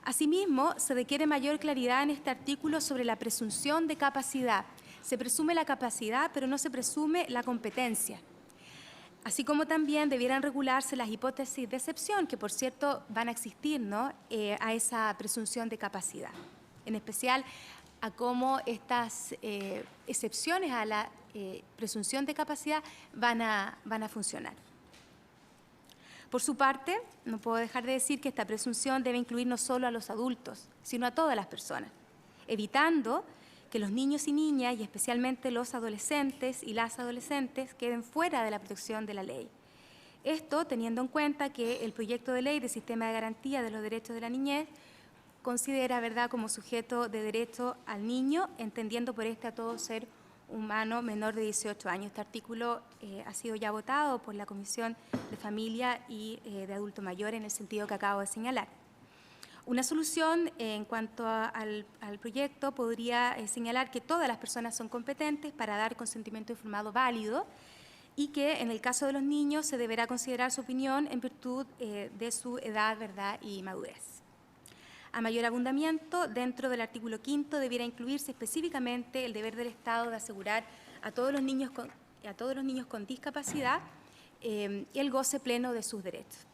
Asimismo, se requiere mayor claridad en este artículo sobre la presunción de capacidad. Se presume la capacidad, pero no se presume la competencia. Así como también debieran regularse las hipótesis de excepción, que por cierto van a existir, ¿no?, a esa presunción de capacidad. En especial a cómo estas excepciones a la presunción de capacidad van a funcionar. Por su parte, no puedo dejar de decir que esta presunción debe incluir no solo a los adultos, sino a todas las personas, evitando que los niños y niñas, y especialmente los adolescentes y las adolescentes, queden fuera de la protección de la ley. Esto teniendo en cuenta que el proyecto de ley del Sistema de Garantía de los Derechos de la Niñez considera, ¿verdad?, como sujeto de derecho al niño, entendiendo por este a todo ser humano menor de 18 años. Este artículo ha sido ya votado por la Comisión de Familia y de Adulto Mayor en el sentido que acabo de señalar. Una solución en cuanto al proyecto podría señalar que todas las personas son competentes para dar consentimiento informado válido y que en el caso de los niños se deberá considerar su opinión en virtud de su edad, ¿verdad?, y madurez. A mayor abundamiento, dentro del artículo 5 debiera incluirse específicamente el deber del Estado de asegurar a todos los niños con discapacidad el goce pleno de sus derechos.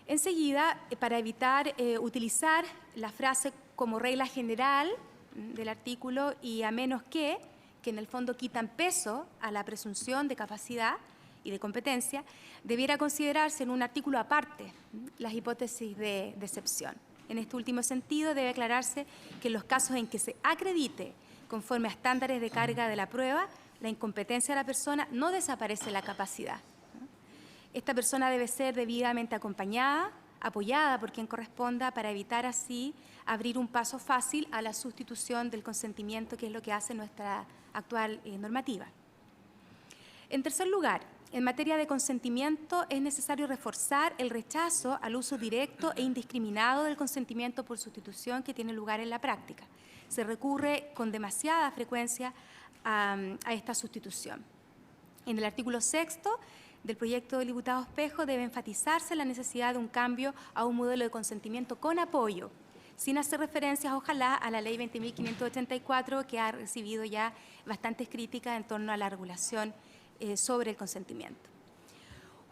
Enseguida, para evitar utilizar la frase como regla general del artículo y a menos que en el fondo quitan peso a la presunción de capacidad y de competencia, debiera considerarse en un artículo aparte las hipótesis de excepción. En este último sentido, debe aclararse que en los casos en que se acredite conforme a estándares de carga de la prueba, la incompetencia de la persona, no desaparece la capacidad. Esta persona debe ser debidamente acompañada, apoyada por quien corresponda para evitar así abrir un paso fácil a la sustitución del consentimiento, que es lo que hace nuestra actual normativa. En tercer lugar, en materia de consentimiento es necesario reforzar el rechazo al uso directo e indiscriminado del consentimiento por sustitución que tiene lugar en la práctica. Se recurre con demasiada frecuencia a esta sustitución. En el artículo 6º del proyecto del diputado Espejo debe enfatizarse la necesidad de un cambio a un modelo de consentimiento con apoyo, sin hacer referencias, ojalá, a la ley 20.584, que ha recibido ya bastantes críticas en torno a la regulación sobre el consentimiento.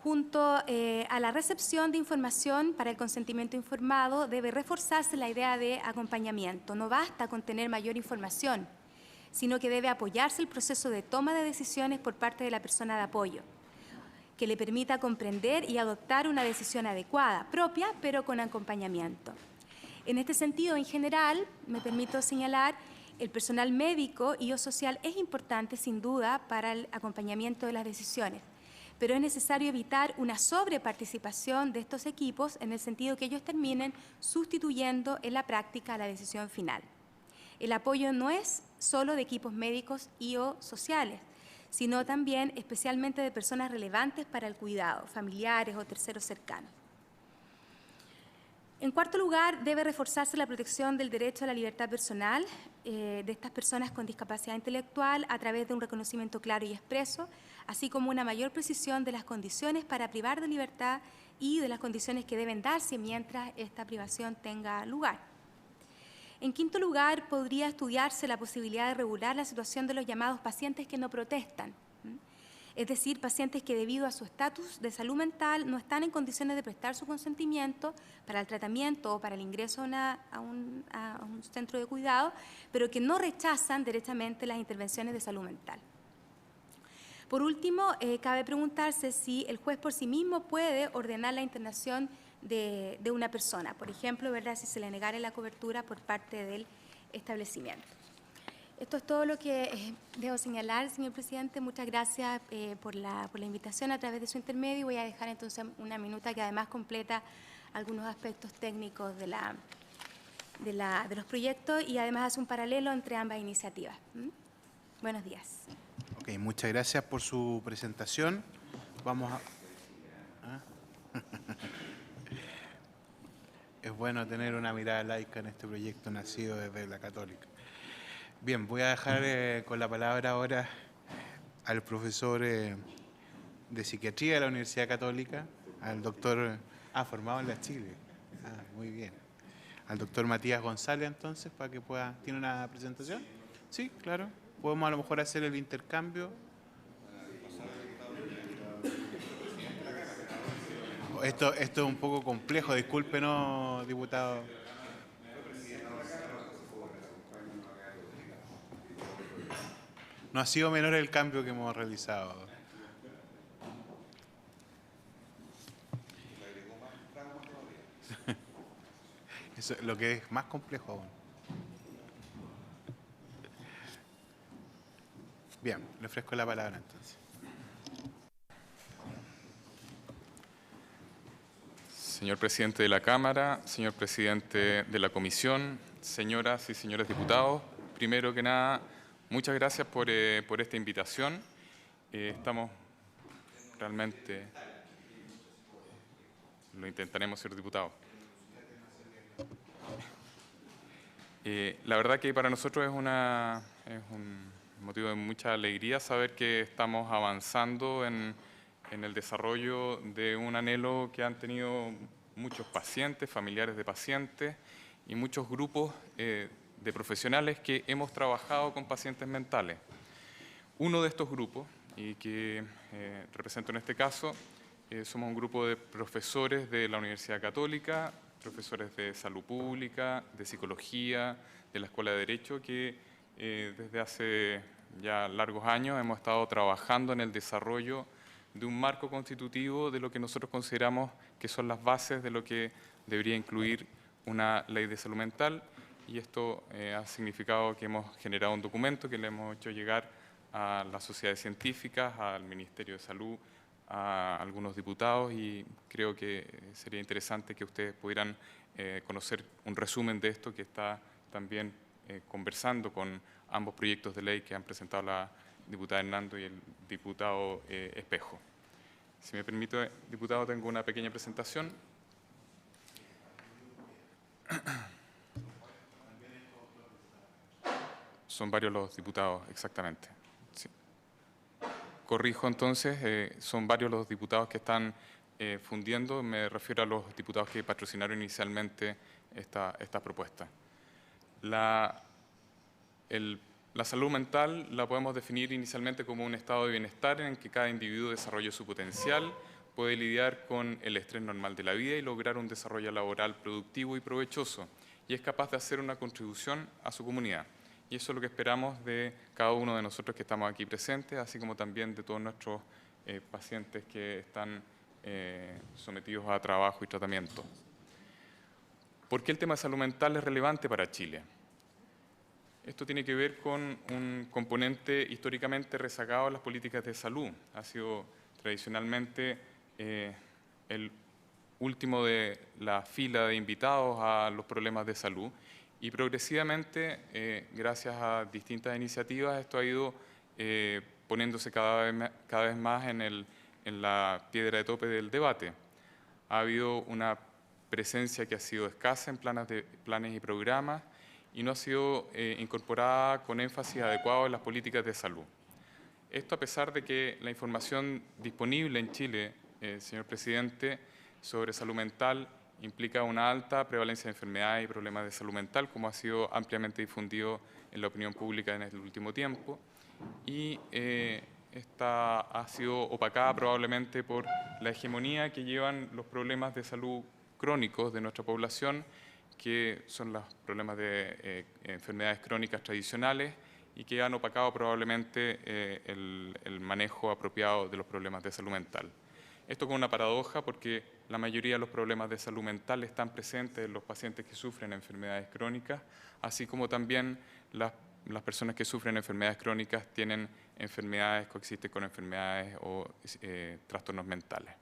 Junto a la recepción de información para el consentimiento informado, debe reforzarse la idea de acompañamiento. No basta con tener mayor información, sino que debe apoyarse el proceso de toma de decisiones por parte de la persona de apoyo, que le permita comprender y adoptar una decisión adecuada, propia, pero con acompañamiento. En este sentido, en general, me permito señalar, el personal médico y o social es importante, sin duda, para el acompañamiento de las decisiones, pero es necesario evitar una sobreparticipación de estos equipos en el sentido que ellos terminen sustituyendo en la práctica la decisión final. El apoyo no es solo de equipos médicos y o sociales, sino también especialmente de personas relevantes para el cuidado, familiares o terceros cercanos. En cuarto lugar, debe reforzarse la protección del derecho a la libertad personal de estas personas con discapacidad intelectual a través de un reconocimiento claro y expreso, así como una mayor precisión de las condiciones para privar de libertad y de las condiciones que deben darse mientras esta privación tenga lugar. En quinto lugar, podría estudiarse la posibilidad de regular la situación de los llamados pacientes que no protestan, es decir, pacientes que debido a su estatus de salud mental no están en condiciones de prestar su consentimiento para el tratamiento o para el ingreso a un centro de cuidado, pero que no rechazan derechamente las intervenciones de salud mental. Por último, cabe preguntarse si el juez por sí mismo puede ordenar la internación de una persona, por ejemplo, ¿verdad?, si se le negara la cobertura por parte del establecimiento. Esto es todo lo que debo señalar, señor presidente. Muchas gracias por la invitación a través de su intermedio. Voy a dejar entonces una minuta que además completa algunos aspectos técnicos de los proyectos y además hace un paralelo entre ambas iniciativas. Buenos días. Ok, muchas gracias por su presentación. Vamos a... Es bueno tener una mirada laica en este proyecto nacido desde la Católica. Bien, voy a dejar con la palabra ahora al profesor de Psiquiatría de la Universidad Católica, al doctor... formado en la Chile. Muy bien. Al doctor Matías González, entonces, para que pueda... ¿Tiene una presentación? Sí, claro. Podemos a lo mejor hacer el intercambio. Esto es un poco complejo, discúlpenos, diputado. No ha sido menor el cambio que hemos realizado. Eso es lo que es más complejo aún. Bien, le ofrezco la palabra entonces. Señor presidente de la Cámara, señor presidente de la Comisión, señoras y señores diputados, primero que nada, muchas gracias por esta invitación. Estamos realmente... Lo intentaremos, señor diputado. La verdad que para nosotros es un motivo de mucha alegría saber que estamos avanzando en el desarrollo de un anhelo que han tenido muchos pacientes, familiares de pacientes y muchos grupos de profesionales que hemos trabajado con pacientes mentales. Uno de estos grupos, y que represento en este caso, somos un grupo de profesores de la Universidad Católica, profesores de salud pública, de psicología, de la Escuela de Derecho, que desde hace ya largos años hemos estado trabajando en el desarrollo de un marco constitutivo de lo que nosotros consideramos que son las bases de lo que debería incluir una ley de salud mental, y esto ha significado que hemos generado un documento que le hemos hecho llegar a las sociedades científicas, al Ministerio de Salud, a algunos diputados, y creo que sería interesante que ustedes pudieran conocer un resumen de esto que está también conversando con ambos proyectos de ley que han presentado la diputada Hernando y el diputado Espejo. Si me permite, diputado, tengo una pequeña presentación. Son varios los diputados, exactamente. Sí. corrijo entonces, son varios los diputados que están fundiendo, me refiero a los diputados que patrocinaron inicialmente esta propuesta. La salud mental la podemos definir inicialmente como un estado de bienestar en el que cada individuo desarrolla su potencial, puede lidiar con el estrés normal de la vida y lograr un desarrollo laboral productivo y provechoso, y es capaz de hacer una contribución a su comunidad. Y eso es lo que esperamos de cada uno de nosotros que estamos aquí presentes, así como también de todos nuestros pacientes que están sometidos a trabajo y tratamiento. ¿Por qué el tema de salud mental es relevante para Chile? Esto tiene que ver con un componente históricamente rezagado en las políticas de salud. Ha sido tradicionalmente el último de la fila de invitados a los problemas de salud, y progresivamente, gracias a distintas iniciativas, esto ha ido poniéndose cada vez más en la piedra de tope del debate. Ha habido una presencia que ha sido escasa en planes y programas, y no ha sido incorporada con énfasis adecuado en las políticas de salud. Esto a pesar de que la información disponible en Chile, señor presidente, sobre salud mental implica una alta prevalencia de enfermedades y problemas de salud mental, como ha sido ampliamente difundido en la opinión pública en el último tiempo, y esta ha sido opacada probablemente por la hegemonía que llevan los problemas de salud crónicos de nuestra población, que son los problemas de enfermedades crónicas tradicionales y que han opacado probablemente el manejo apropiado de los problemas de salud mental. Esto con una paradoja, porque la mayoría de los problemas de salud mental están presentes en los pacientes que sufren enfermedades crónicas, así como también las personas que sufren enfermedades crónicas tienen enfermedades, coexisten con enfermedades o trastornos mentales.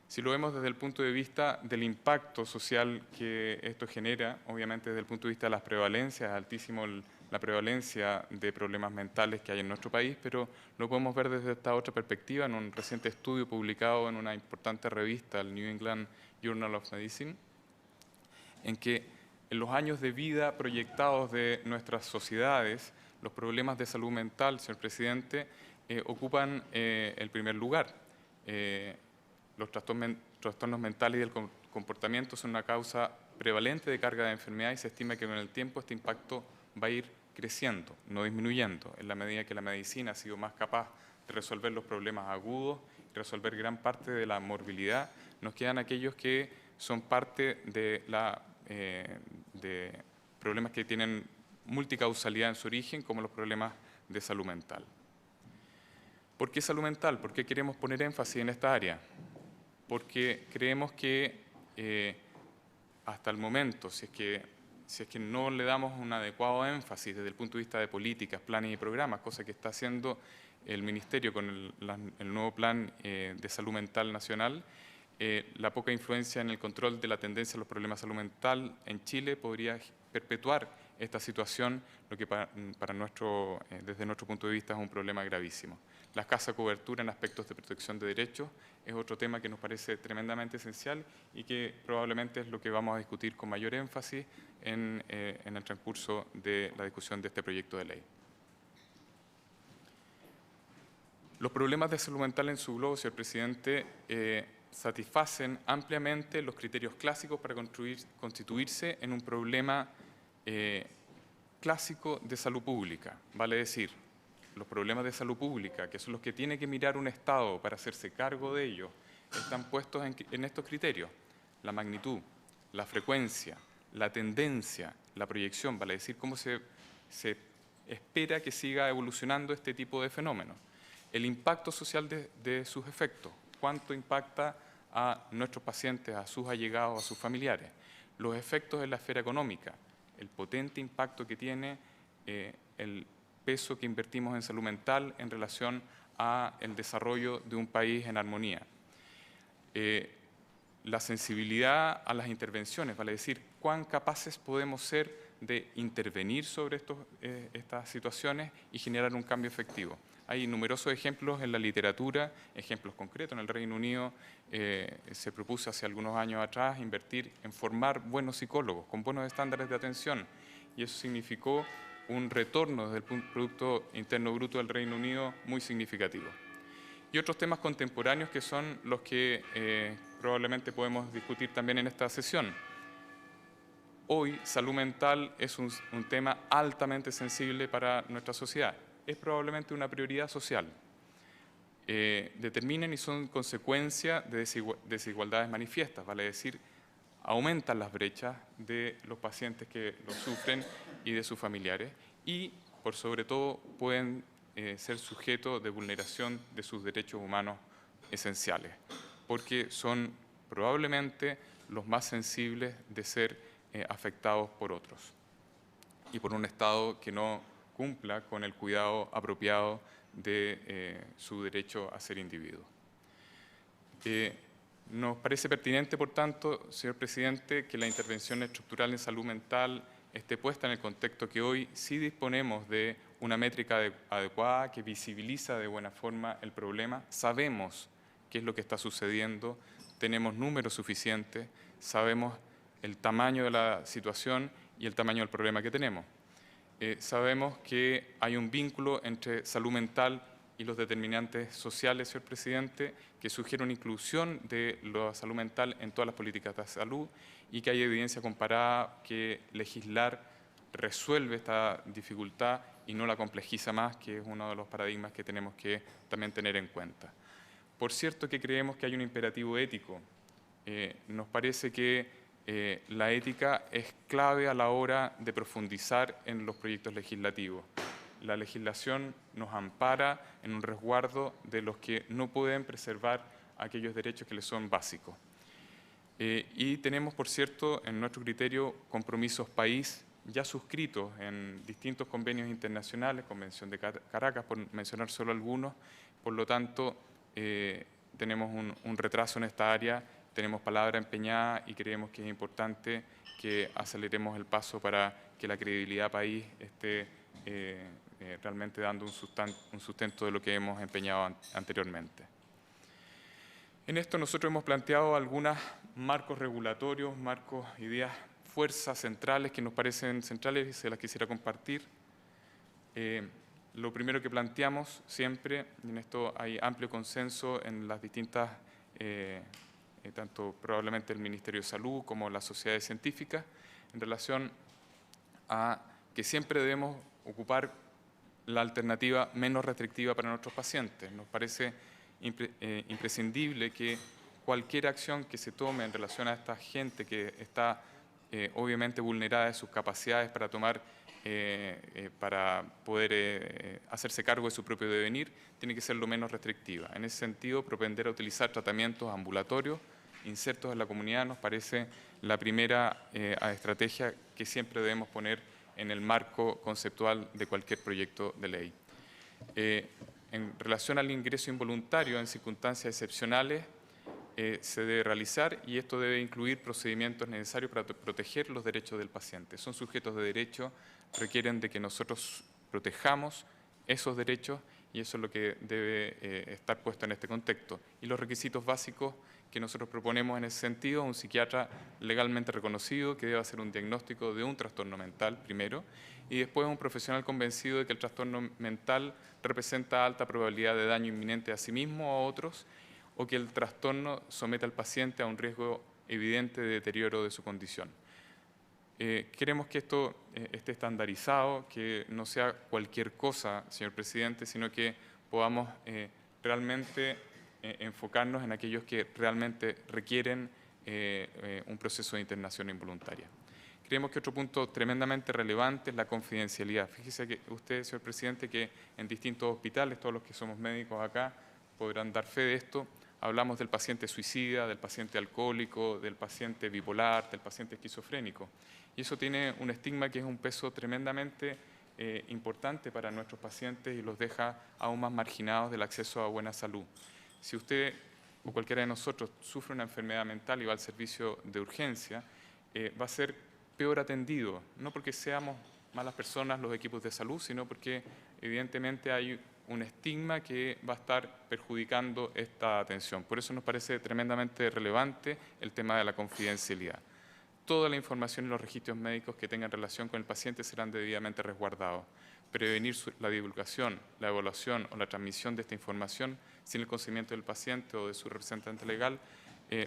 Si lo vemos desde el punto de vista del impacto social que esto genera, obviamente desde el punto de vista de las prevalencias, es altísimo la prevalencia de problemas mentales que hay en nuestro país, pero lo podemos ver desde esta otra perspectiva en un reciente estudio publicado en una importante revista, el New England Journal of Medicine, en que en los años de vida proyectados de nuestras sociedades, los problemas de salud mental, señor presidente, ocupan el primer lugar. Los trastornos mentales y del comportamiento son una causa prevalente de carga de enfermedad, y se estima que con el tiempo este impacto va a ir creciendo, no disminuyendo, en la medida que la medicina ha sido más capaz de resolver los problemas agudos y resolver gran parte de la morbilidad. Nos quedan aquellos que son parte de problemas que tienen multicausalidad en su origen, como los problemas de salud mental. ¿Por qué salud mental? ¿Por qué queremos poner énfasis en esta área? Porque creemos que hasta el momento, si es que no le damos un adecuado énfasis desde el punto de vista de políticas, planes y programas, cosa que está haciendo el Ministerio con el nuevo Plan de Salud Mental Nacional, la poca influencia en el control de la tendencia a los problemas de salud mental en Chile podría perpetuar esta situación, lo que desde nuestro punto de vista es un problema gravísimo. La escasa cobertura en aspectos de protección de derechos es otro tema que nos parece tremendamente esencial y que probablemente es lo que vamos a discutir con mayor énfasis en el transcurso de la discusión de este proyecto de ley. Los problemas de salud mental en su globo, señor presidente, satisfacen ampliamente los criterios clásicos para constituirse en un problema clásico de salud pública. Vale decir, los problemas de salud pública, que son los que tiene que mirar un Estado para hacerse cargo de ellos, están puestos en estos criterios: la magnitud, la frecuencia, la tendencia, la proyección, vale decir cómo se espera que siga evolucionando este tipo de fenómenos, el impacto social de sus efectos, cuánto impacta a nuestros pacientes, a sus allegados, a sus familiares, los efectos en la esfera económica, el potente impacto que tiene el peso que invertimos en salud mental en relación al desarrollo de un país en armonía. La sensibilidad a las intervenciones, vale decir, cuán capaces podemos ser de intervenir sobre estas situaciones y generar un cambio efectivo. Hay numerosos ejemplos en la literatura, ejemplos concretos. En el Reino Unido se propuso hace algunos años atrás invertir en formar buenos psicólogos con buenos estándares de atención, y eso significó un retorno desde el Producto Interno Bruto del Reino Unido muy significativo. Y otros temas contemporáneos que son los que probablemente podemos discutir también en esta sesión. Hoy, salud mental es un tema altamente sensible para nuestra sociedad. Es probablemente una prioridad social. Determinan y son consecuencia de desigualdades manifiestas, vale decir, aumentan las brechas de los pacientes que lo sufren y de sus familiares y, por sobre todo, pueden ser sujetos de vulneración de sus derechos humanos esenciales, porque son probablemente los más sensibles de ser afectados por otros y por un Estado que no cumpla con el cuidado apropiado de su derecho a ser individuo. Nos parece pertinente, por tanto, señor presidente, que la intervención estructural en salud mental esté puesta en el contexto que hoy sí disponemos de una métrica adecuada que visibiliza de buena forma el problema. Sabemos qué es lo que está sucediendo, tenemos números suficientes, sabemos el tamaño de la situación y el tamaño del problema que tenemos. Sabemos que hay un vínculo entre salud mental y los determinantes sociales, señor presidente, que sugiere una inclusión de la salud mental en todas las políticas de salud y que hay evidencia comparada que legislar resuelve esta dificultad y no la complejiza más, que es uno de los paradigmas que tenemos que también tener en cuenta. Por cierto que creemos que hay un imperativo ético. Nos parece que la ética es clave a la hora de profundizar en los proyectos legislativos. La legislación nos ampara en un resguardo de los que no pueden preservar aquellos derechos que les son básicos. Y tenemos, por cierto, en nuestro criterio, compromisos país ya suscritos en distintos convenios internacionales, Convención de Caracas, por mencionar solo algunos. Por lo tanto, tenemos un retraso en esta área, tenemos palabra empeñada y creemos que es importante que aceleremos el paso para que la credibilidad país esté realmente dando un sustento de lo que hemos empeñado anteriormente. En esto nosotros hemos planteado algunos marcos regulatorios, marcos, ideas, fuerzas centrales que nos parecen centrales y se las quisiera compartir. Lo primero que planteamos siempre, y en esto hay amplio consenso en las distintas, tanto probablemente el Ministerio de Salud como las sociedades científicas, en relación a que siempre debemos ocupar la alternativa menos restrictiva para nuestros pacientes. Nos parece imprescindible que cualquier acción que se tome en relación a esta gente que está obviamente vulnerada de sus capacidades para tomar, para poder hacerse cargo de su propio devenir, tiene que ser lo menos restrictiva. En ese sentido, propender a utilizar tratamientos ambulatorios, insertos en la comunidad, nos parece la primera estrategia que siempre debemos poner en el marco conceptual de cualquier proyecto de ley. En relación al ingreso involuntario en circunstancias excepcionales, se debe realizar y esto debe incluir procedimientos necesarios para proteger los derechos del paciente. Son sujetos de derecho, requieren de que nosotros protejamos esos derechos y eso es lo que debe estar puesto en este contexto. Y los requisitos básicos que nosotros proponemos en ese sentido, un psiquiatra legalmente reconocido que debe hacer un diagnóstico de un trastorno mental primero y después un profesional convencido de que el trastorno mental representa alta probabilidad de daño inminente a sí mismo o a otros o que el trastorno somete al paciente a un riesgo evidente de deterioro de su condición. Queremos que esto esté estandarizado, que no sea cualquier cosa, señor presidente, sino que podamos realmente enfocarnos en aquellos que realmente requieren un proceso de internación involuntaria. Creemos que otro punto tremendamente relevante es la confidencialidad. Fíjese que usted, señor presidente, que en distintos hospitales, todos los que somos médicos acá podrán dar fe de esto, hablamos del paciente suicida, del paciente alcohólico, del paciente bipolar, del paciente esquizofrénico. Y eso tiene un estigma que es un peso tremendamente importante para nuestros pacientes y los deja aún más marginados del acceso a buena salud. Si usted o cualquiera de nosotros sufre una enfermedad mental y va al servicio de urgencia, va a ser peor atendido, no porque seamos malas personas los equipos de salud, sino porque evidentemente hay un estigma que va a estar perjudicando esta atención. Por eso nos parece tremendamente relevante el tema de la confidencialidad. toda la información y los registros médicos que tengan relación con el paciente serán debidamente resguardados. Prevenir la divulgación, la evaluación o la transmisión de esta información sin el consentimiento del paciente o de su representante legal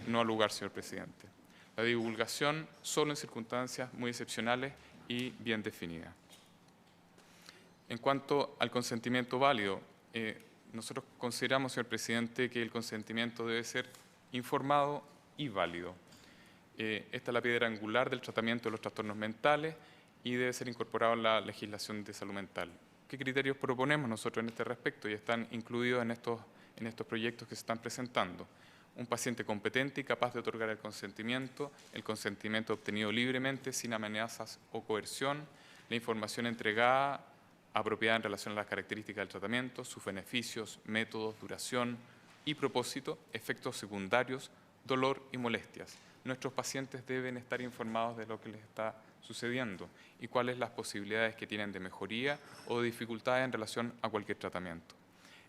no ha lugar, señor presidente. La divulgación solo en circunstancias muy excepcionales y bien definidas. En cuanto al consentimiento válido, nosotros consideramos, señor presidente, que el consentimiento debe ser informado y válido. Esta es la piedra angular del tratamiento de los trastornos mentales y debe ser incorporado en la legislación de salud mental. ¿Qué criterios proponemos nosotros en este respecto? Y están incluidos en estos proyectos que se están presentando. Un paciente competente y capaz de otorgar el consentimiento obtenido libremente, sin amenazas o coerción, la información entregada apropiada en relación a las características del tratamiento, sus beneficios, métodos, duración y propósito, efectos secundarios, dolor y molestias. Nuestros pacientes deben estar informados de lo que les está sucediendo y cuáles las posibilidades que tienen de mejoría o de dificultades en relación a cualquier tratamiento.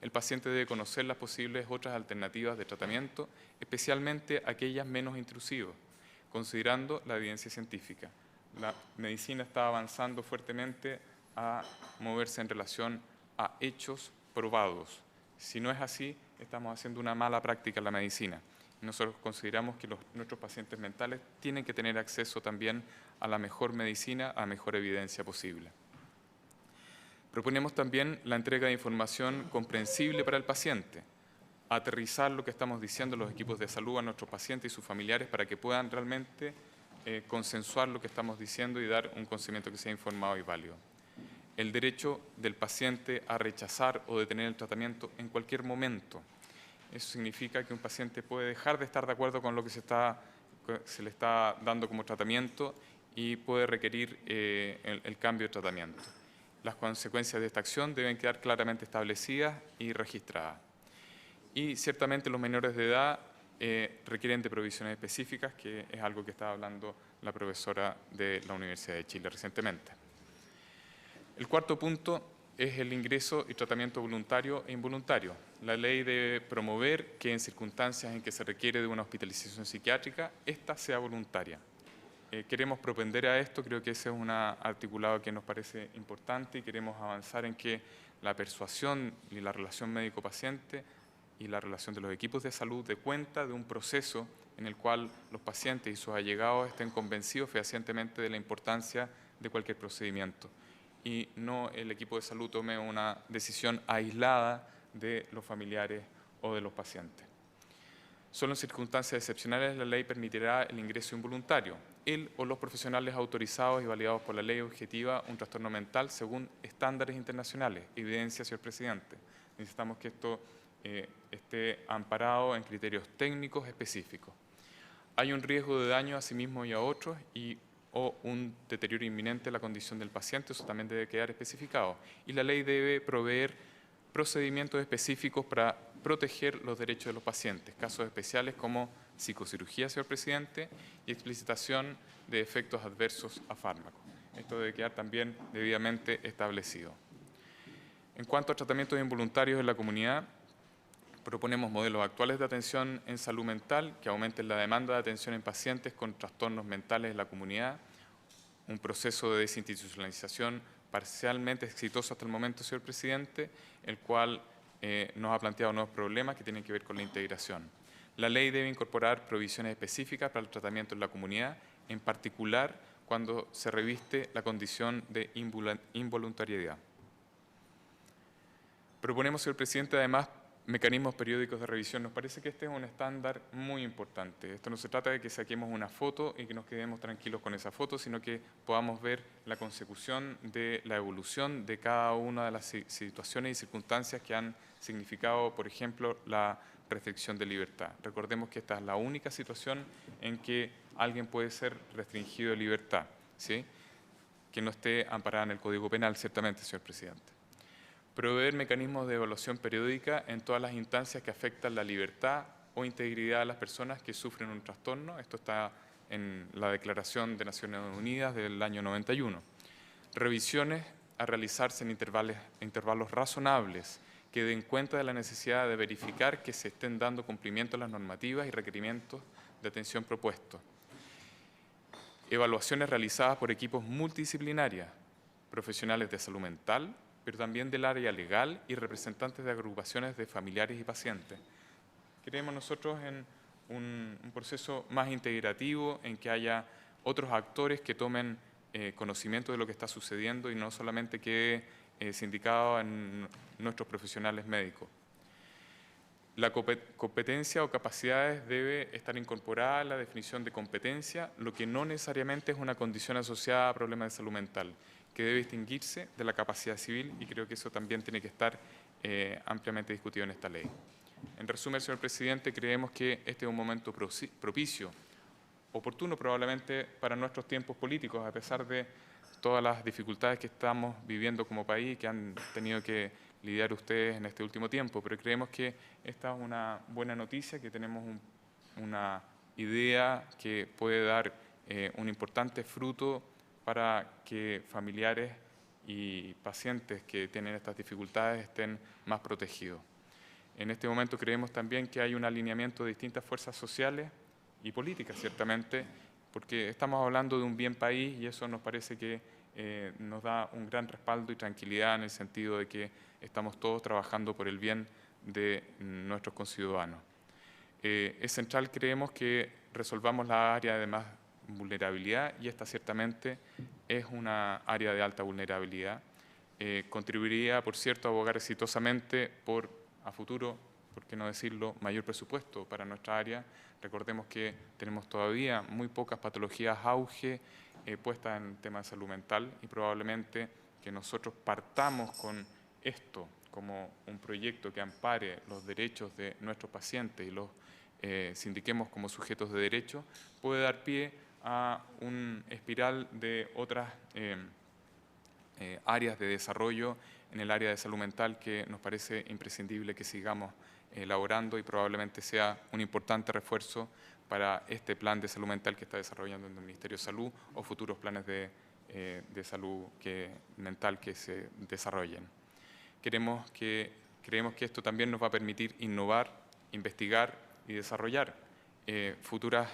El paciente debe conocer las posibles otras alternativas de tratamiento, especialmente aquellas menos intrusivas, considerando la evidencia científica. La medicina está avanzando fuertemente a moverse en relación a hechos probados. Si no es así, estamos haciendo una mala práctica en la medicina. Nosotros consideramos que nuestros pacientes mentales tienen que tener acceso también a la mejor medicina, a la mejor evidencia posible. Proponemos también la entrega de información comprensible para el paciente, aterrizar lo que estamos diciendo los equipos de salud a nuestros pacientes y sus familiares para que puedan realmente consensuar lo que estamos diciendo y dar un consentimiento que sea informado y válido. El derecho del paciente a rechazar o detener el tratamiento en cualquier momento. Eso significa que un paciente puede dejar de estar de acuerdo con lo que se le está dando como tratamiento y puede requerir el cambio de tratamiento. Las consecuencias de esta acción deben quedar claramente establecidas y registradas. Y ciertamente los menores de edad requieren de provisiones específicas, que es algo que estaba hablando la profesora de la Universidad de Chile recientemente. El cuarto punto es el ingreso y tratamiento voluntario e involuntario. La ley debe promover que en circunstancias en que se requiere de una hospitalización psiquiátrica, esta sea voluntaria. Queremos propender a esto, creo que ese es un articulado que nos parece importante y queremos avanzar en que la persuasión y la relación médico-paciente y la relación de los equipos de salud dé cuenta de un proceso en el cual los pacientes y sus allegados estén convencidos fehacientemente de la importancia de cualquier procedimiento y no el equipo de salud tome una decisión aislada de los familiares o de los pacientes. Solo en circunstancias excepcionales la ley permitirá el ingreso involuntario. Él o los profesionales autorizados y validados por la ley objetiva un trastorno mental según estándares internacionales. Evidencia, señor presidente. Necesitamos que esto esté amparado en criterios técnicos específicos. Hay un riesgo de daño a sí mismo y a otros o un deterioro inminente de la condición del paciente, eso también debe quedar especificado. Y la ley debe proveer procedimientos específicos para proteger los derechos de los pacientes, casos especiales como psicocirugía, señor presidente, y explicitación de efectos adversos a fármacos. Esto debe quedar también debidamente establecido. En cuanto a tratamientos involuntarios en la comunidad, proponemos modelos actuales de atención en salud mental que aumenten la demanda de atención en pacientes con trastornos mentales en la comunidad, un proceso de desinstitucionalización parcialmente exitoso hasta el momento, señor presidente, el cual nos ha planteado nuevos problemas que tienen que ver con la integración. La ley debe incorporar provisiones específicas para el tratamiento en la comunidad, en particular cuando se reviste la condición de involuntariedad. Proponemos, señor presidente, además, mecanismos periódicos de revisión. Nos parece que este es un estándar muy importante. Esto no se trata de que saquemos una foto y que nos quedemos tranquilos con esa foto, sino que podamos ver la consecución de la evolución de cada una de las situaciones y circunstancias que han significado, por ejemplo, la restricción de libertad. Recordemos que esta es la única situación en que alguien puede ser restringido de libertad, ¿sí? Que no esté amparada en el Código Penal, ciertamente, señor presidente. Proveer mecanismos de evaluación periódica en todas las instancias que afectan la libertad o integridad de las personas que sufren un trastorno. Esto está en la Declaración de Naciones Unidas del año 91. Revisiones a realizarse en intervalos razonables que den cuenta de la necesidad de verificar que se estén dando cumplimiento a las normativas y requerimientos de atención propuestos. evaluaciones realizadas por equipos multidisciplinarios, profesionales de salud mental, pero también del área legal y representantes de agrupaciones de familiares y pacientes. Creemos nosotros en un proceso más integrativo, en que haya otros actores que tomen conocimiento de lo que está sucediendo y no solamente quede sindicado en nuestros profesionales médicos. La competencia o capacidades debe estar incorporada a la definición de competencia, lo que no necesariamente es una condición asociada a problemas de salud mental, que debe distinguirse de la capacidad civil, y creo que eso también tiene que estar ampliamente discutido en esta ley. En resumen, señor presidente, creemos que este es un momento propicio, oportuno probablemente para nuestros tiempos políticos, a pesar de todas las dificultades que estamos viviendo como país y que han tenido que lidiar ustedes en este último tiempo, pero creemos que esta es una buena noticia, que tenemos una idea que puede dar un importante fruto para que familiares y pacientes que tienen estas dificultades estén más protegidos. En este momento creemos también que hay un alineamiento de distintas fuerzas sociales y políticas, ciertamente, porque estamos hablando de un bien país y eso nos parece que nos da un gran respaldo y tranquilidad en el sentido de que estamos todos trabajando por el bien de nuestros conciudadanos. Es central, creemos, que resolvamos la área de más vulnerabilidad, y esta ciertamente es una área de alta vulnerabilidad. Contribuiría, por cierto, a abogar exitosamente por, a futuro, por qué no decirlo, mayor presupuesto para nuestra área. Recordemos que tenemos todavía muy pocas patologías auge puestas en el tema de salud mental, y probablemente que nosotros partamos con esto como un proyecto que ampare los derechos de nuestros pacientes y los sindiquemos como sujetos de derecho, puede dar pie a un espiral de otras áreas de desarrollo en el área de salud mental que nos parece imprescindible que sigamos elaborando, y probablemente sea un importante refuerzo para este plan de salud mental que está desarrollando el Ministerio de Salud, o futuros planes de salud mental que se desarrollen. Creemos que esto también nos va a permitir innovar, investigar y desarrollar futuros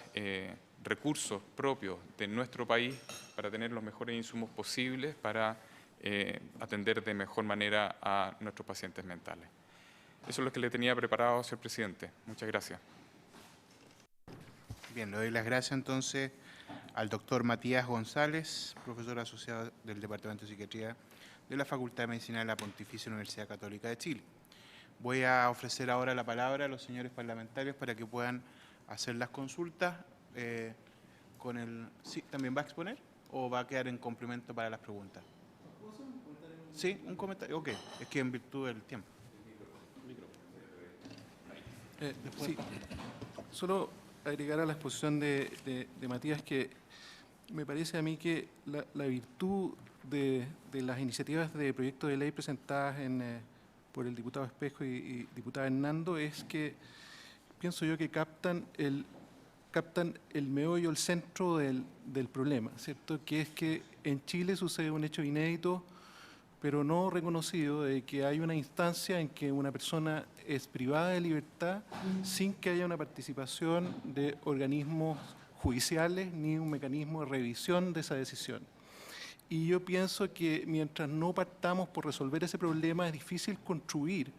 recursos propios de nuestro país para tener los mejores insumos posibles para atender de mejor manera a nuestros pacientes mentales. Eso es lo que le tenía preparado, señor presidente. Muchas gracias. Bien, le doy las gracias entonces al doctor Matías González, profesor asociado del Departamento de Psiquiatría de la Facultad de Medicina de la Pontificia Universidad Católica de Chile. Voy a ofrecer ahora la palabra a los señores parlamentarios para que puedan hacer las consultas. ¿Sí, también va a exponer o va a quedar en complemento para las preguntas? Sí, un comentario. Ok, es que en virtud del tiempo. Sí, solo agregar a la exposición de Matías que me parece a mí que la virtud de las iniciativas de proyecto de ley presentadas por el diputado Espejo y diputada Hernando es que pienso yo que captan el meollo, el centro del problema, ¿cierto? Que es que en Chile sucede un hecho inédito, pero no reconocido, de que hay una instancia en que una persona es privada de libertad sin que haya una participación de organismos judiciales ni un mecanismo de revisión de esa decisión. Y yo pienso que mientras no partamos por resolver ese problema, es difícil construir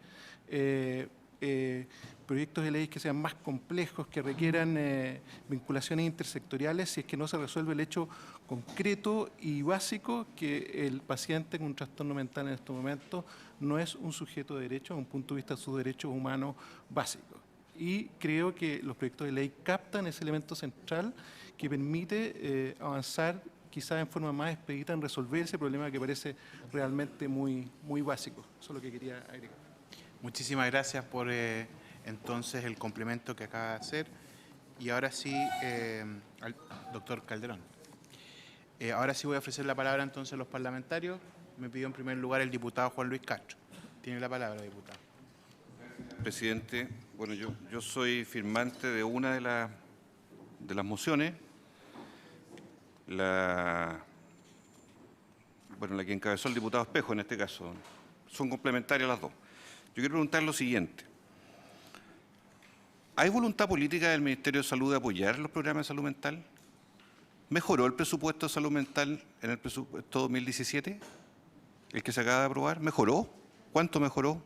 proyectos de ley que sean más complejos, que requieran vinculaciones intersectoriales, si es que no se resuelve el hecho concreto y básico que el paciente con un trastorno mental en estos momentos no es un sujeto de derecho desde un punto de vista de sus derechos humanos básicos. Y creo que los proyectos de ley captan ese elemento central que permite avanzar quizás en forma más expedita en resolver ese problema que parece realmente muy básico. Eso es lo que quería agregar. Muchísimas gracias por entonces el complemento que acaba de hacer. Y ahora sí, al doctor Calderón. Ahora sí voy a ofrecer la palabra entonces a los parlamentarios. Me pidió en primer lugar el diputado Juan Luis Castro. Tiene la palabra, diputado. Presidente, bueno, yo soy firmante de una de las mociones, la que encabezó el diputado Espejo en este caso. Son complementarias las dos. Yo quiero preguntar lo siguiente. ¿Hay voluntad política del Ministerio de Salud de apoyar los programas de salud mental? ¿Mejoró el presupuesto de salud mental en el presupuesto 2017? ¿El que se acaba de aprobar? ¿Mejoró? ¿Cuánto mejoró?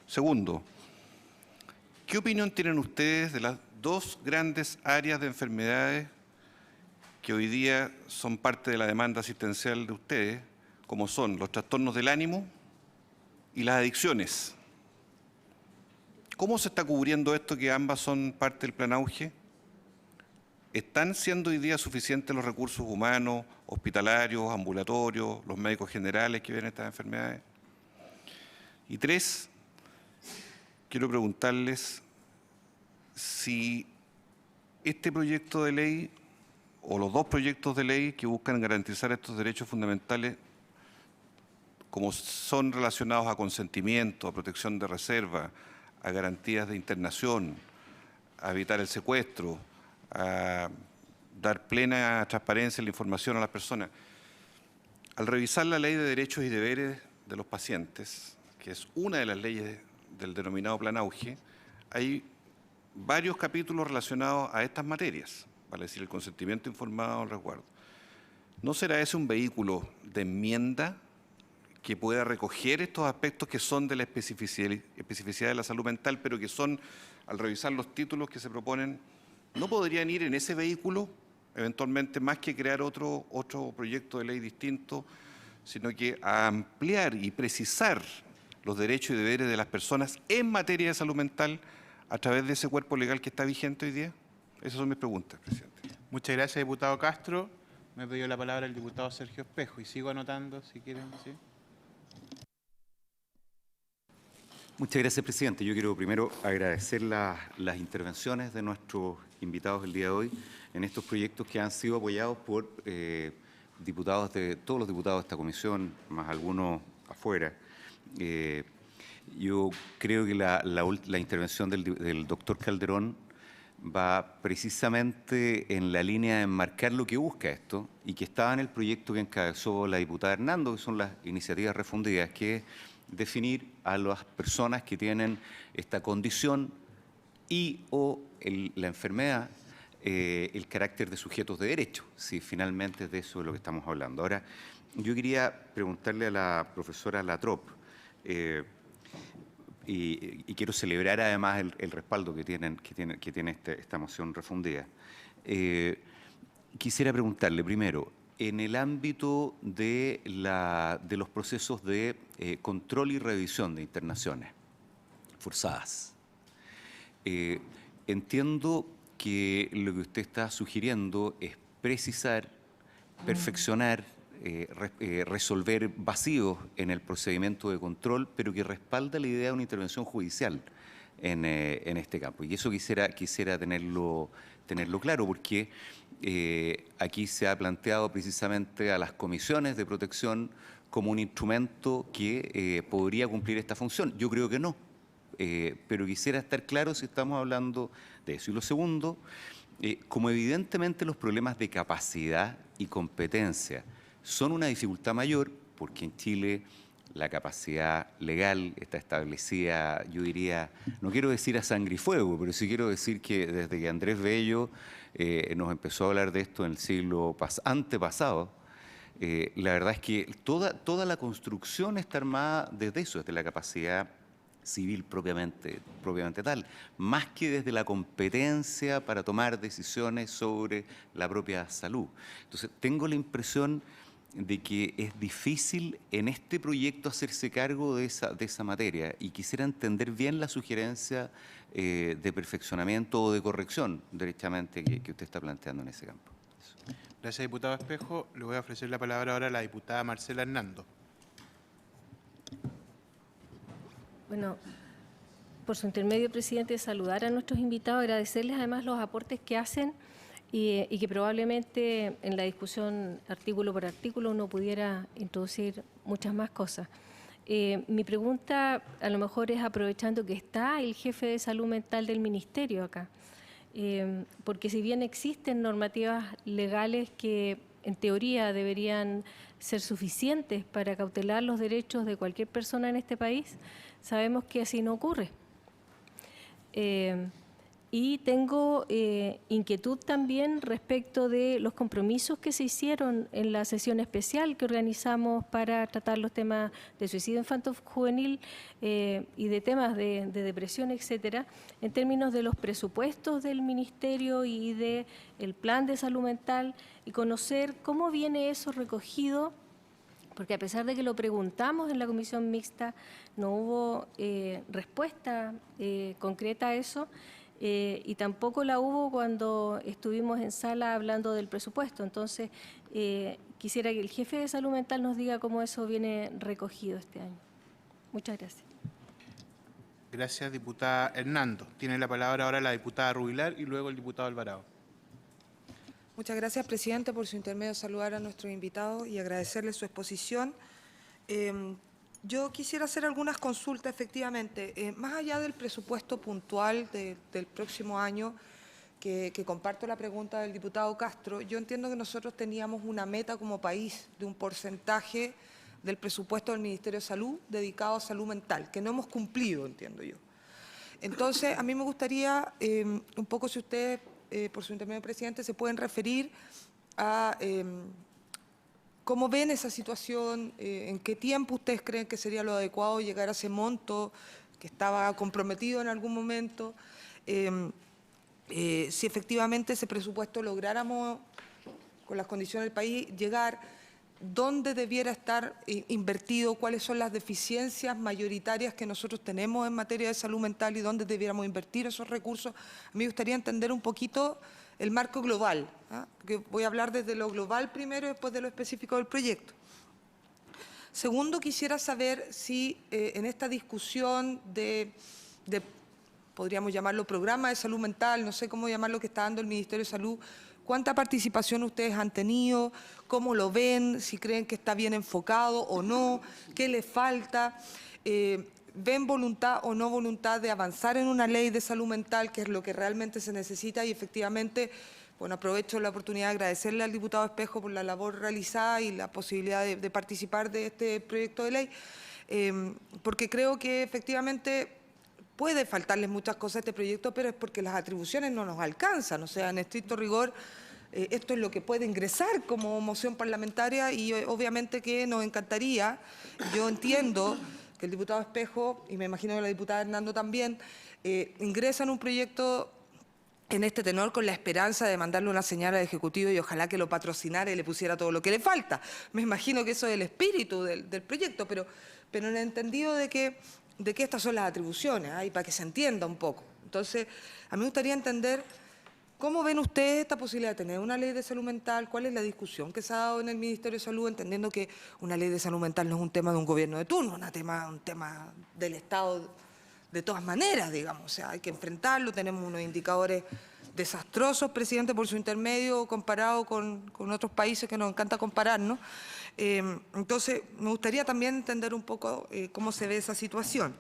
Segundo, ¿qué opinión tienen ustedes de las dos grandes áreas de enfermedades que hoy día son parte de la demanda asistencial de ustedes, como son los trastornos del ánimo y las adicciones? ¿Cómo se está cubriendo esto que ambas son parte del Plan Auge? ¿Están siendo hoy día suficientes los recursos humanos, hospitalarios, ambulatorios, los médicos generales que ven estas enfermedades? Y tres, quiero preguntarles si este proyecto de ley o los dos proyectos de ley que buscan garantizar estos derechos fundamentales, como son relacionados a consentimiento, a protección de reserva, a garantías de internación, a evitar el secuestro, a dar plena transparencia en la información a las personas. Al revisar la Ley de Derechos y Deberes de los Pacientes, que es una de las leyes del denominado Plan Auge, hay varios capítulos relacionados a estas materias, vale decir, el consentimiento informado, el resguardo. ¿No será ese un vehículo de enmienda que pueda recoger estos aspectos que son de la especificidad de la salud mental, pero que son, al revisar los títulos que se proponen, no podrían ir en ese vehículo, eventualmente, más que crear otro proyecto de ley distinto, sino que a ampliar y precisar los derechos y deberes de las personas en materia de salud mental a través de ese cuerpo legal que está vigente hoy día? Esas son mis preguntas, presidente. Muchas gracias, diputado Castro. Me ha pedido la palabra el diputado Sergio Espejo y sigo anotando si quieren. ¿Sí? Muchas gracias, presidente. Yo quiero primero agradecer las intervenciones de nuestros invitados el día de hoy en estos proyectos que han sido apoyados por diputados todos los diputados de esta comisión, más algunos afuera. Yo creo que la intervención del doctor Calderón va precisamente en la línea de enmarcar lo que busca esto y que estaba en el proyecto que encabezó la diputada Hernando, que son las iniciativas refundidas, que es definir a las personas que tienen esta condición y o la enfermedad, el carácter de sujetos de derecho, si finalmente es de eso de lo que estamos hablando. Ahora, yo quería preguntarle a la profesora Latrop, y quiero celebrar además el respaldo que tiene esta moción refundida. Quisiera preguntarle primero, en el ámbito de los procesos de control y revisión de internaciones forzadas, entiendo que lo que usted está sugiriendo es precisar, perfeccionar, resolver vacíos en el procedimiento de control, pero que respalda la idea de una intervención judicial en este campo. Y eso quisiera tenerlo claro, porque aquí se ha planteado precisamente a las comisiones de protección como un instrumento que podría cumplir esta función. Yo creo que no, pero quisiera estar claro si estamos hablando de eso. Y lo segundo, como evidentemente los problemas de capacidad y competencia son una dificultad mayor, porque en Chile la capacidad legal está establecida, yo diría, no quiero decir a sangre y fuego, pero sí quiero decir que desde que Andrés Bello nos empezó a hablar de esto en el siglo antepasado, la verdad es que toda la construcción está armada desde eso, desde la capacidad civil propiamente tal, más que desde la competencia para tomar decisiones sobre la propia salud. Entonces, tengo la impresión de que es difícil en este proyecto hacerse cargo de esa materia, y quisiera entender bien la sugerencia de perfeccionamiento o de corrección, derechamente, que usted está planteando en ese campo. Eso. Gracias, diputado Espejo. Le voy a ofrecer la palabra ahora a la diputada Marcela Hernando. Bueno, por su intermedio, presidente, saludar a nuestros invitados, agradecerles además los aportes que hacen y que probablemente en la discusión artículo por artículo uno pudiera introducir muchas más cosas. Mi pregunta a lo mejor es aprovechando que está el jefe de salud mental del ministerio acá, porque si bien existen normativas legales que en teoría deberían ser suficientes para cautelar los derechos de cualquier persona en este país, sabemos que así no ocurre. Y tengo inquietud también respecto de los compromisos que se hicieron en la sesión especial que organizamos para tratar los temas de suicidio infanto-juvenil y de temas de depresión, etcétera, en términos de los presupuestos del Ministerio y del plan de salud mental, y conocer cómo viene eso recogido, porque a pesar de que lo preguntamos en la comisión mixta, no hubo respuesta concreta a eso. Y tampoco la hubo cuando estuvimos en sala hablando del presupuesto. Entonces, quisiera que el jefe de salud mental nos diga cómo eso viene recogido este año. Muchas gracias. Gracias, diputada Hernando. Tiene la palabra ahora la diputada Rubilar y luego el diputado Alvarado. Muchas gracias, presidente. Por su intermedio saludar a nuestros invitados y agradecerle su exposición. Yo quisiera hacer algunas consultas, efectivamente. Más allá del presupuesto puntual del próximo año, que comparto la pregunta del diputado Castro, yo entiendo que nosotros teníamos una meta como país de un porcentaje del presupuesto del Ministerio de Salud dedicado a salud mental, que no hemos cumplido, entiendo yo. Entonces, a mí me gustaría, un poco si ustedes, por su intermedio, presidente, se pueden referir a cómo ven esa situación, en qué tiempo ustedes creen que sería lo adecuado llegar a ese monto que estaba comprometido en algún momento, si efectivamente ese presupuesto lográramos, con las condiciones del país, llegar, dónde debiera estar invertido, cuáles son las deficiencias mayoritarias que nosotros tenemos en materia de salud mental y dónde debiéramos invertir esos recursos. A mí me gustaría entender un poquito el marco global, porque voy a hablar desde lo global primero y después de lo específico del proyecto. Segundo, quisiera saber si en esta discusión de, podríamos llamarlo programa de salud mental, no sé cómo llamarlo, que está dando el Ministerio de Salud, ¿cuánta participación ustedes han tenido? ¿Cómo lo ven? ¿Si creen que está bien enfocado o no? ¿Qué les falta? ¿Ven voluntad o no voluntad de avanzar en una ley de salud mental, que es lo que realmente se necesita? Y efectivamente, bueno, aprovecho la oportunidad de agradecerle al diputado Espejo por la labor realizada y la posibilidad de participar de este proyecto de ley, porque creo que efectivamente puede faltarles muchas cosas a este proyecto, pero es porque las atribuciones no nos alcanzan. O sea, en estricto rigor, esto es lo que puede ingresar como moción parlamentaria y obviamente que nos encantaría. Yo entiendo que el diputado Espejo, y me imagino que la diputada Hernando también, ingresan un proyecto en este tenor con la esperanza de mandarle una señal al Ejecutivo y ojalá que lo patrocinara y le pusiera todo lo que le falta. Me imagino que eso es el espíritu del proyecto, pero en el entendido de que estas son las atribuciones, y para que se entienda un poco. Entonces, a mí me gustaría entender cómo ven ustedes esta posibilidad de tener una ley de salud mental, cuál es la discusión que se ha dado en el Ministerio de Salud, entendiendo que una ley de salud mental no es un tema de un gobierno de turno, un tema del Estado de todas maneras, digamos. O sea, hay que enfrentarlo, tenemos unos indicadores desastrosos, presidente, por su intermedio, comparado con otros países que nos encanta compararnos. Entonces, me gustaría también entender un poco cómo se ve esa situación.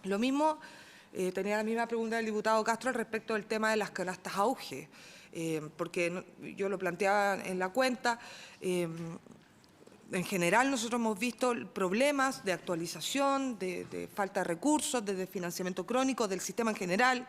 Lo mismo, tenía la misma pregunta del diputado Castro al respecto del tema de las canastas auge, porque yo lo planteaba en la cuenta. En general, nosotros hemos visto problemas de actualización, de falta de recursos, de desfinanciamiento crónico del sistema en general,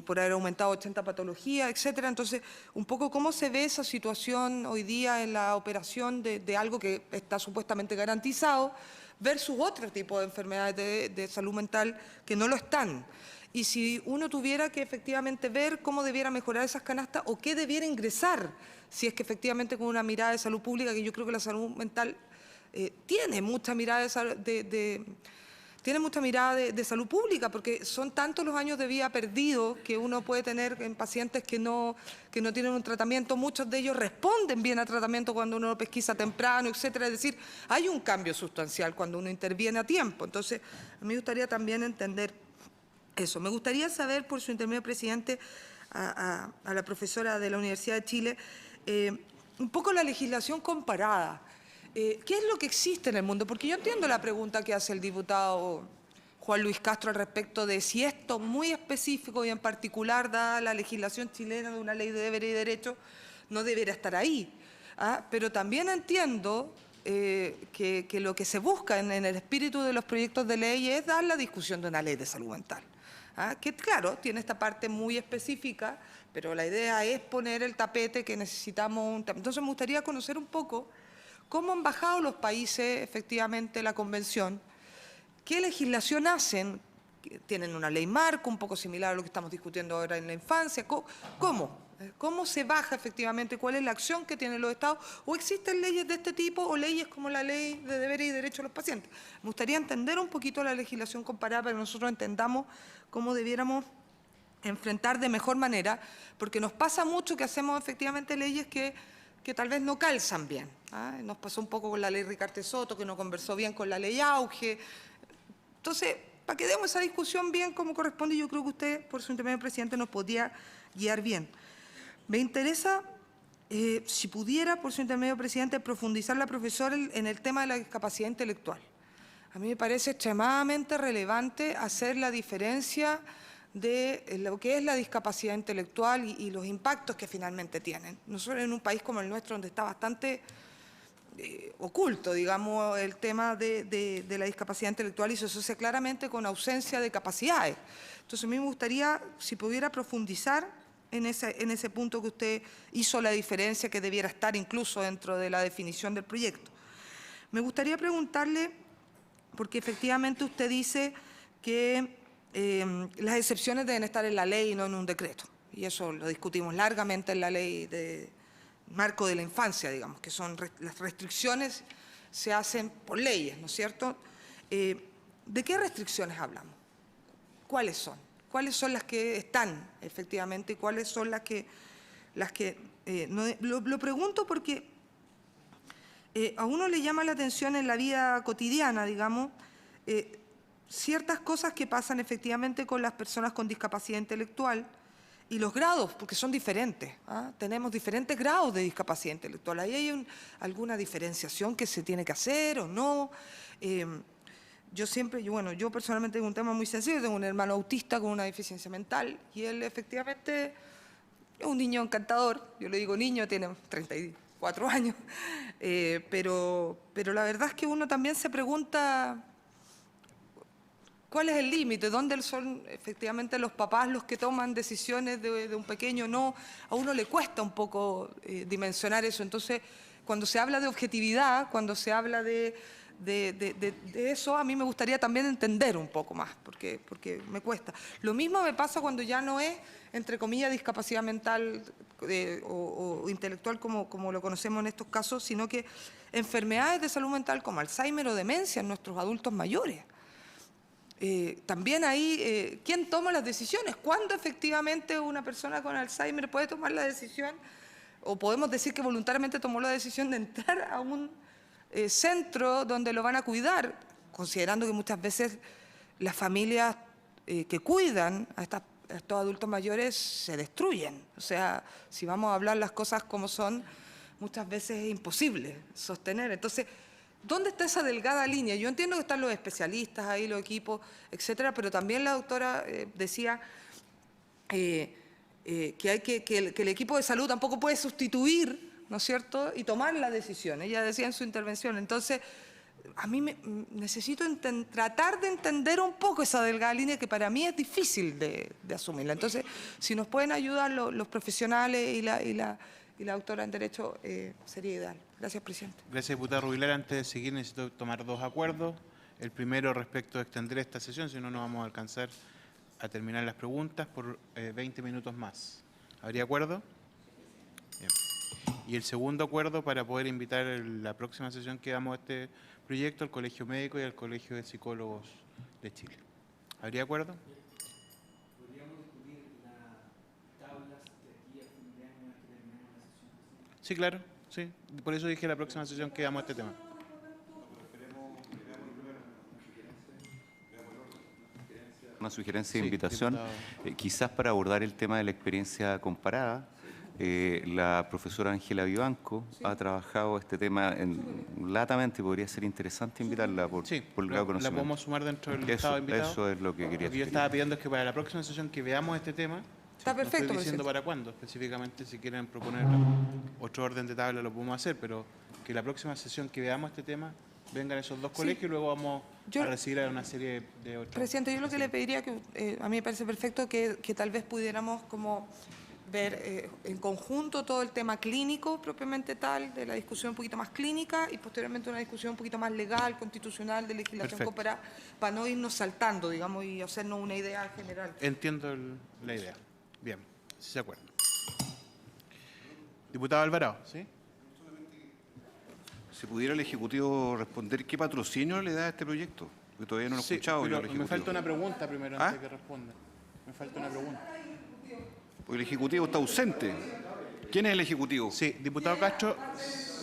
por haber aumentado 80 patologías, etcétera. Entonces, un poco cómo se ve esa situación hoy día en la operación de algo que está supuestamente garantizado versus otro tipo de enfermedades de salud mental que no lo están. Y si uno tuviera que efectivamente ver cómo debiera mejorar esas canastas o qué debiera ingresar, si es que efectivamente con una mirada de salud pública, que yo creo que la salud mental tiene mucha mirada de salud pública, porque son tantos los años de vida perdidos que uno puede tener en pacientes que no tienen un tratamiento. Muchos de ellos responden bien a tratamiento cuando uno lo pesquisa temprano, etcétera. Es decir, hay un cambio sustancial cuando uno interviene a tiempo. Entonces, a mí me gustaría también entender eso. Me gustaría saber, por su intermedio, presidente, a la profesora de la Universidad de Chile, un poco la legislación comparada. ¿Qué es lo que existe en el mundo? Porque yo entiendo la pregunta que hace el diputado Juan Luis Castro al respecto de si esto muy específico y en particular, dada la legislación chilena de una ley de deber y derecho, no debería estar ahí. Pero también entiendo que lo que se busca en el espíritu de los proyectos de ley es dar la discusión de una ley de salud mental. que claro, tiene esta parte muy específica, pero la idea es poner el tapete que necesitamos. Entonces me gustaría conocer un poco cómo han bajado los países efectivamente la convención, qué legislación hacen, tienen una ley marco un poco similar a lo que estamos discutiendo ahora en la infancia, ¿cómo se baja efectivamente? ¿Cuál es la acción que tienen los estados? ¿O existen leyes de este tipo o leyes como la ley de deberes y derechos de los pacientes? Me gustaría entender un poquito la legislación comparada para que nosotros entendamos cómo debiéramos enfrentar de mejor manera, porque nos pasa mucho que hacemos efectivamente leyes que tal vez no calzan bien. Nos pasó un poco con la ley Ricarte Soto, que no conversó bien con la ley Auge. Entonces, para que demos esa discusión bien como corresponde, yo creo que usted, por su intermedio, presidente, nos podría guiar bien. Me interesa, si pudiera, por su intermedio, presidente, profundizar la profesora en el tema de la discapacidad intelectual. A mí me parece extremadamente relevante hacer la diferencia de lo que es la discapacidad intelectual y los impactos que finalmente tienen. Nosotros en un país como el nuestro, donde está bastante oculto, digamos, el tema de la discapacidad intelectual y se asocia claramente con ausencia de capacidades. Entonces, a mí me gustaría, si pudiera profundizar en ese punto que usted hizo la diferencia que debiera estar incluso dentro de la definición del proyecto. Me gustaría preguntarle, porque efectivamente usted dice que las excepciones deben estar en la ley y no en un decreto. Y eso lo discutimos largamente en la ley de marco de la infancia, digamos, que son las restricciones se hacen por leyes, ¿no es cierto? ¿De qué restricciones hablamos? ¿Cuáles son? ¿Cuáles son las que están efectivamente y cuáles son las que no? Lo pregunto porque a uno le llama la atención en la vida cotidiana, digamos, ciertas cosas que pasan efectivamente con las personas con discapacidad intelectual y los grados, porque son diferentes. Tenemos diferentes grados de discapacidad intelectual. Ahí hay alguna diferenciación que se tiene que hacer o no. Yo personalmente tengo un tema muy sensible, tengo un hermano autista con una deficiencia mental y él efectivamente es un niño encantador. Yo le digo niño, tiene 34 años, pero la verdad es que uno también se pregunta ¿cuál es el límite? ¿Dónde son efectivamente los papás los que toman decisiones de un pequeño? No, a uno le cuesta un poco dimensionar eso. Entonces, cuando se habla de objetividad, cuando se habla de eso, a mí me gustaría también entender un poco más, porque me cuesta. Lo mismo me pasa cuando ya no es, entre comillas, discapacidad mental o intelectual como lo conocemos en estos casos, sino que enfermedades de salud mental como Alzheimer o demencia en nuestros adultos mayores. También ahí, ¿quién toma las decisiones? ¿Cuándo efectivamente una persona con Alzheimer puede tomar la decisión, o podemos decir que voluntariamente tomó la decisión de entrar a un centro donde lo van a cuidar, considerando que muchas veces las familias que cuidan a estos adultos mayores se destruyen? O sea, si vamos a hablar las cosas como son, muchas veces es imposible sostener. Entonces, ¿dónde está esa delgada línea? Yo entiendo que están los especialistas ahí, los equipos, etcétera, pero también la doctora decía que el equipo de salud tampoco puede sustituir, ¿no es cierto?, y tomar la decisión. Ella decía en su intervención. Entonces, a mí necesito tratar de entender un poco esa delgada línea que para mí es difícil de asumirla. Entonces, si nos pueden ayudar los profesionales y la doctora en Derecho, sería ideal. Gracias, presidente. Gracias, diputada Rubilar. Antes de seguir, necesito tomar dos acuerdos. El primero, respecto a extender esta sesión, si no, no vamos a alcanzar a terminar las preguntas por 20 minutos más. ¿Habría acuerdo? Bien. Y el segundo acuerdo, para poder invitar en la próxima sesión que damos a este proyecto al Colegio Médico y al Colegio de Psicólogos de Chile. ¿Habría acuerdo? Sí, claro, sí. Por eso dije la próxima sesión que damos a este tema. Una sugerencia de invitación, quizás para abordar el tema de la experiencia comparada. La profesora Ángela Vivanco ha trabajado este tema latamente y podría ser interesante invitarla por el grado de conocimiento. La podemos sumar dentro del listado de invitados. Eso es lo que quería decir. Yo estaba pidiendo es que para la próxima sesión que veamos este tema, está perfecto, no estoy diciendo para cuándo, específicamente si quieren proponer otro orden de tabla lo podemos hacer, pero que la próxima sesión que veamos este tema vengan esos dos colegios y luego vamos a recibir a una serie de otros. Presidente, yo lo que le pediría, que a mí me parece perfecto, que tal vez pudiéramos como ver en conjunto todo el tema clínico propiamente tal, de la discusión un poquito más clínica y posteriormente una discusión un poquito más legal, constitucional, de legislación comparada, para no irnos saltando, digamos, y hacernos una idea general. Entiendo la idea. Bien, si se acuerdan. Diputado Alvarado, ¿sí? Si pudiera el Ejecutivo responder qué patrocinio le da a este proyecto, porque todavía no lo he escuchado. Pero yo al me Ejecutivo. falta una pregunta primero antes de que responda. Me falta una pregunta. Porque el Ejecutivo está ausente. ¿Quién es el Ejecutivo? Sí, diputado Castro.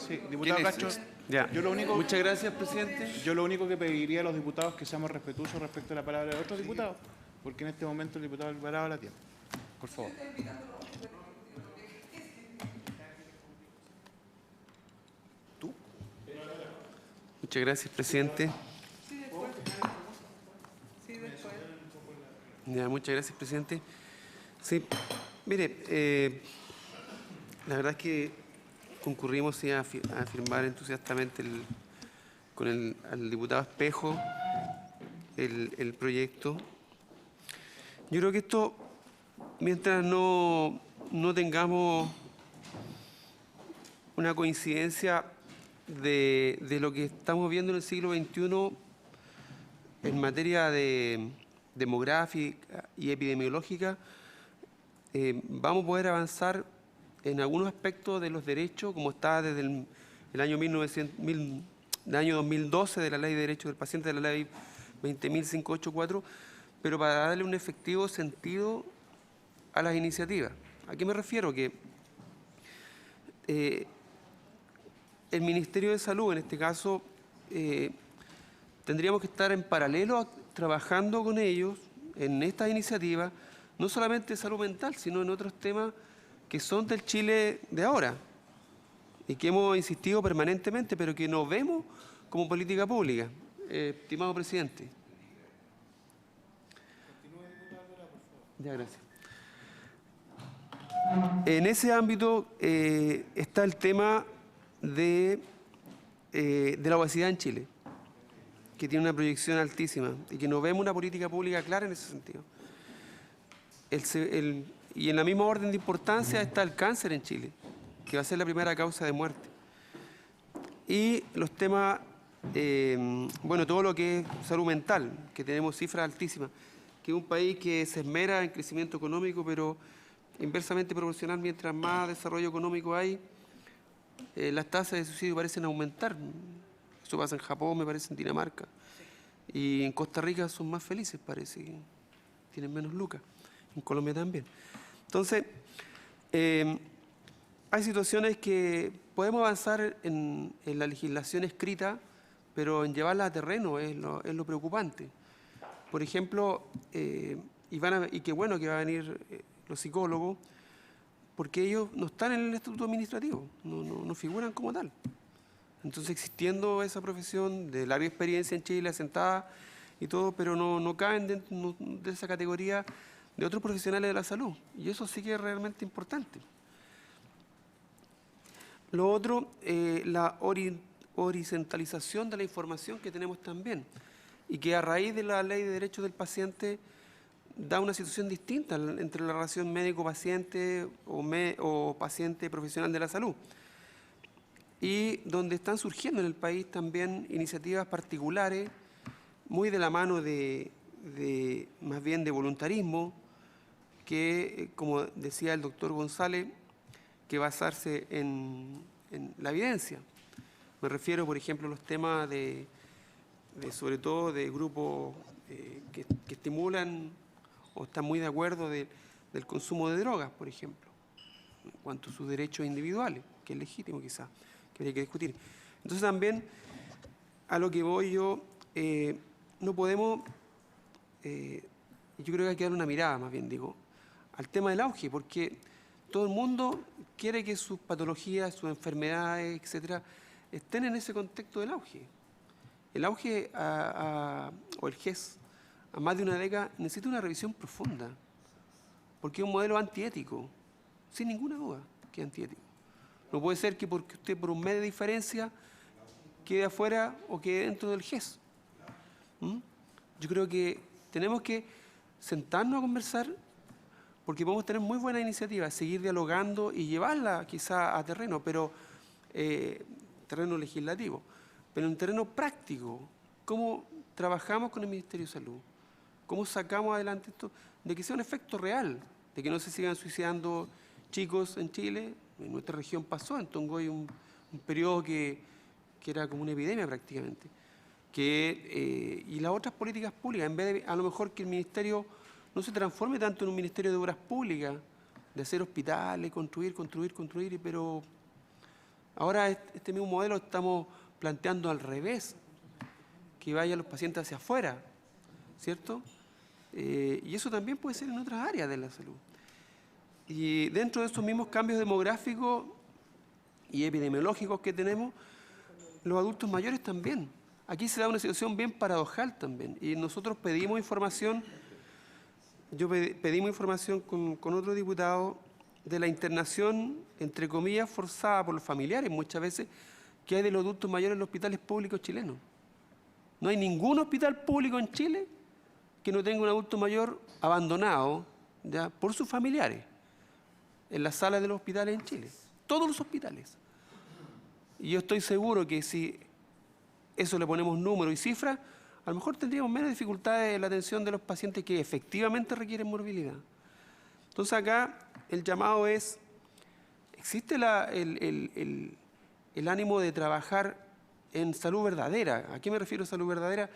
Sí, diputado ¿Quién es? Castro. Ya. Yo lo único, Muchas gracias, presidente. Yo lo único que pediría a los diputados es que seamos respetuosos respecto a la palabra de otros diputados, porque en este momento el diputado Alvarado la tiene. Por favor. Muchas gracias, presidente. Ya, muchas gracias, presidente. Sí, mire, la verdad es que concurrimos sí, a firmar entusiastamente con al diputado Espejo el proyecto. Yo creo que esto, mientras no tengamos una coincidencia de lo que estamos viendo en el siglo XXI en materia de demográfica y epidemiológica, vamos a poder avanzar en algunos aspectos de los derechos, como está desde el año 2012 de la Ley de Derechos del Paciente, de la Ley 20.584, pero para darle un efectivo sentido a las iniciativas. ¿A qué me refiero? Que el Ministerio de Salud, en este caso, tendríamos que estar en paralelo trabajando con ellos en estas iniciativas, no solamente de salud mental, sino en otros temas que son del Chile de ahora y que hemos insistido permanentemente, pero que no vemos como política pública. Estimado presidente. Ya, gracias. En ese ámbito está el tema de la obesidad en Chile, que tiene una proyección altísima y que no vemos una política pública clara en ese sentido. Y en la misma orden de importancia está el cáncer en Chile, que va a ser la primera causa de muerte. Y los temas, bueno, todo lo que es salud mental, que tenemos cifras altísimas, que es un país que se esmera en crecimiento económico, pero inversamente proporcional, mientras más desarrollo económico hay, las tasas de suicidio parecen aumentar. Eso pasa en Japón, me parece, en Dinamarca. Y en Costa Rica son más felices, parece, que tienen menos lucas. En Colombia también. Entonces, hay situaciones que podemos avanzar en la legislación escrita, pero en llevarla a terreno es lo preocupante. Por ejemplo, y qué bueno que va a venir los psicólogos, porque ellos no están en el estatuto administrativo, no figuran como tal. Entonces, existiendo esa profesión de larga experiencia en Chile, asentada y todo, pero no caen dentro de esa categoría de otros profesionales de la salud. Y eso sí que es realmente importante. Lo otro, la horizontalización de la información que tenemos también, y que a raíz de la Ley de Derechos del Paciente da una situación distinta entre la relación médico-paciente o paciente-profesional de la salud. Y donde están surgiendo en el país también iniciativas particulares, muy de la mano más bien de voluntarismo, que, como decía el doctor González, que basarse en la evidencia. Me refiero, por ejemplo, a los temas sobre todo de grupos que estimulan o están muy de acuerdo del consumo de drogas, por ejemplo, en cuanto a sus derechos individuales, que es legítimo quizás, que habría que discutir. Entonces también, a lo que voy yo, no podemos, yo creo que hay que darle una mirada, más bien digo, al tema del auge, porque todo el mundo quiere que sus patologías, sus enfermedades, etcétera, estén en ese contexto del auge. El auge o el GES a más de una década necesita una revisión profunda, porque es un modelo antiético, sin ninguna duda que es antiético. No puede ser que porque usted por un mes de diferencia quede afuera o quede dentro del GES. Yo creo que tenemos que sentarnos a conversar, porque podemos tener muy buenas iniciativas, seguir dialogando y llevarla quizá a terreno, pero terreno legislativo, pero en terreno práctico. ¿Cómo trabajamos con el Ministerio de Salud? ¿Cómo sacamos adelante esto? De que sea un efecto real, de que no se sigan suicidando chicos en Chile. En nuestra región pasó en Tongoy un periodo que era como una epidemia prácticamente. Y las otras políticas públicas, en vez de a lo mejor que el Ministerio no se transforme tanto en un Ministerio de Obras Públicas, de hacer hospitales, construir, pero ahora este mismo modelo estamos planteando al revés, que vayan los pacientes hacia afuera, ¿cierto? Y eso también puede ser en otras áreas de la salud. Y dentro de estos mismos cambios demográficos y epidemiológicos que tenemos, los adultos mayores también. Aquí se da una situación bien paradojal también. Y nosotros pedimos información, pedimos información con otro diputado de la internación, entre comillas, forzada por los familiares muchas veces, que hay de los adultos mayores en los hospitales públicos chilenos. No hay ningún hospital público en Chile que no tenga un adulto mayor abandonado ya por sus familiares en las salas de los hospitales en Chile. Todos los hospitales. Y yo estoy seguro que si eso le ponemos números y cifras, a lo mejor tendríamos menos dificultades en la atención de los pacientes que efectivamente requieren morbilidad. Entonces acá el llamado es, existe el ánimo de trabajar en salud verdadera. ¿A qué me refiero a salud verdadera?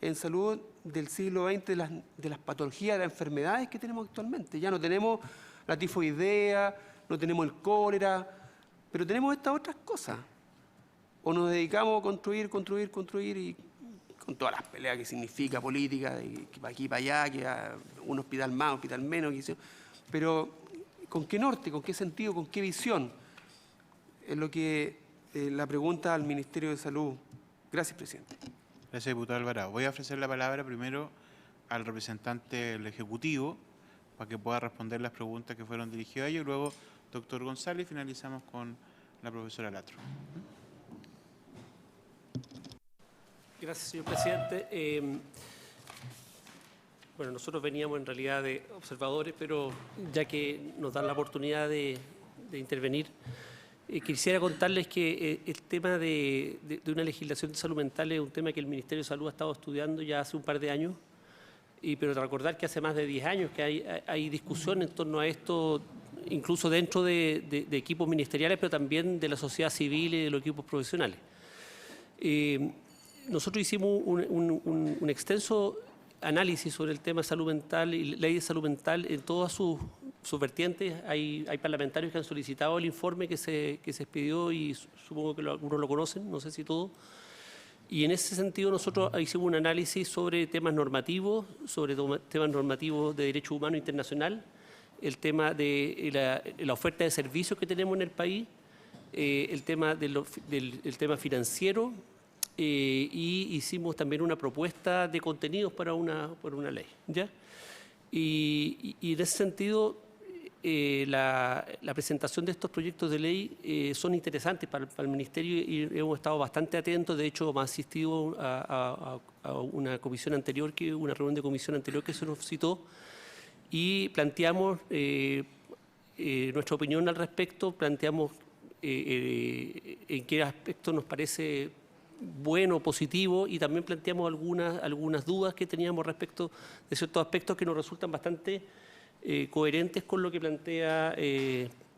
En salud del siglo XX, de las patologías, de las enfermedades que tenemos actualmente. Ya no tenemos la tifoidea, no tenemos el cólera, pero tenemos estas otras cosas. O nos dedicamos a construir y con todas las peleas que significa política, de que para aquí, para allá, que un hospital más, un hospital menos, pero ¿con qué norte, con qué sentido, con qué visión? Es lo que la pregunta al Ministerio de Salud. Gracias, presidente. Gracias, diputado Alvarado. Voy a ofrecer la palabra primero al representante del Ejecutivo para que pueda responder las preguntas que fueron dirigidas a ellos, y luego doctor González, y finalizamos con la profesora Latro. Gracias, señor presidente. Bueno, nosotros veníamos en realidad de observadores, pero ya que nos dan la oportunidad de intervenir, quisiera contarles que el tema de una legislación de salud mental es un tema que el Ministerio de Salud ha estado estudiando ya hace un par de años, pero recordar que hace más de 10 años que hay discusión en torno a esto, incluso dentro de equipos ministeriales, pero también de la sociedad civil y de los equipos profesionales. Nosotros hicimos un extenso análisis sobre el tema de salud mental y ley de salud mental en todas sus vertientes. Hay parlamentarios que han solicitado el informe que se expidió y supongo que algunos lo conocen, no sé si todos. Y en ese sentido nosotros hicimos un análisis sobre temas normativos, de derecho humano internacional, el tema de la oferta de servicios que tenemos en el país, el tema tema financiero, y hicimos también una propuesta de contenidos para una ley, ¿ya? Y en ese sentido, la presentación de estos proyectos de ley son interesantes para el Ministerio y hemos estado bastante atentos. De hecho, hemos asistido a una comisión anterior, una reunión de comisión anterior que se nos citó, y planteamos nuestra opinión al respecto, planteamos en qué aspecto nos parece bueno, positivo, y también planteamos algunas dudas que teníamos respecto de ciertos aspectos que nos resultan bastante coherentes con lo que plantea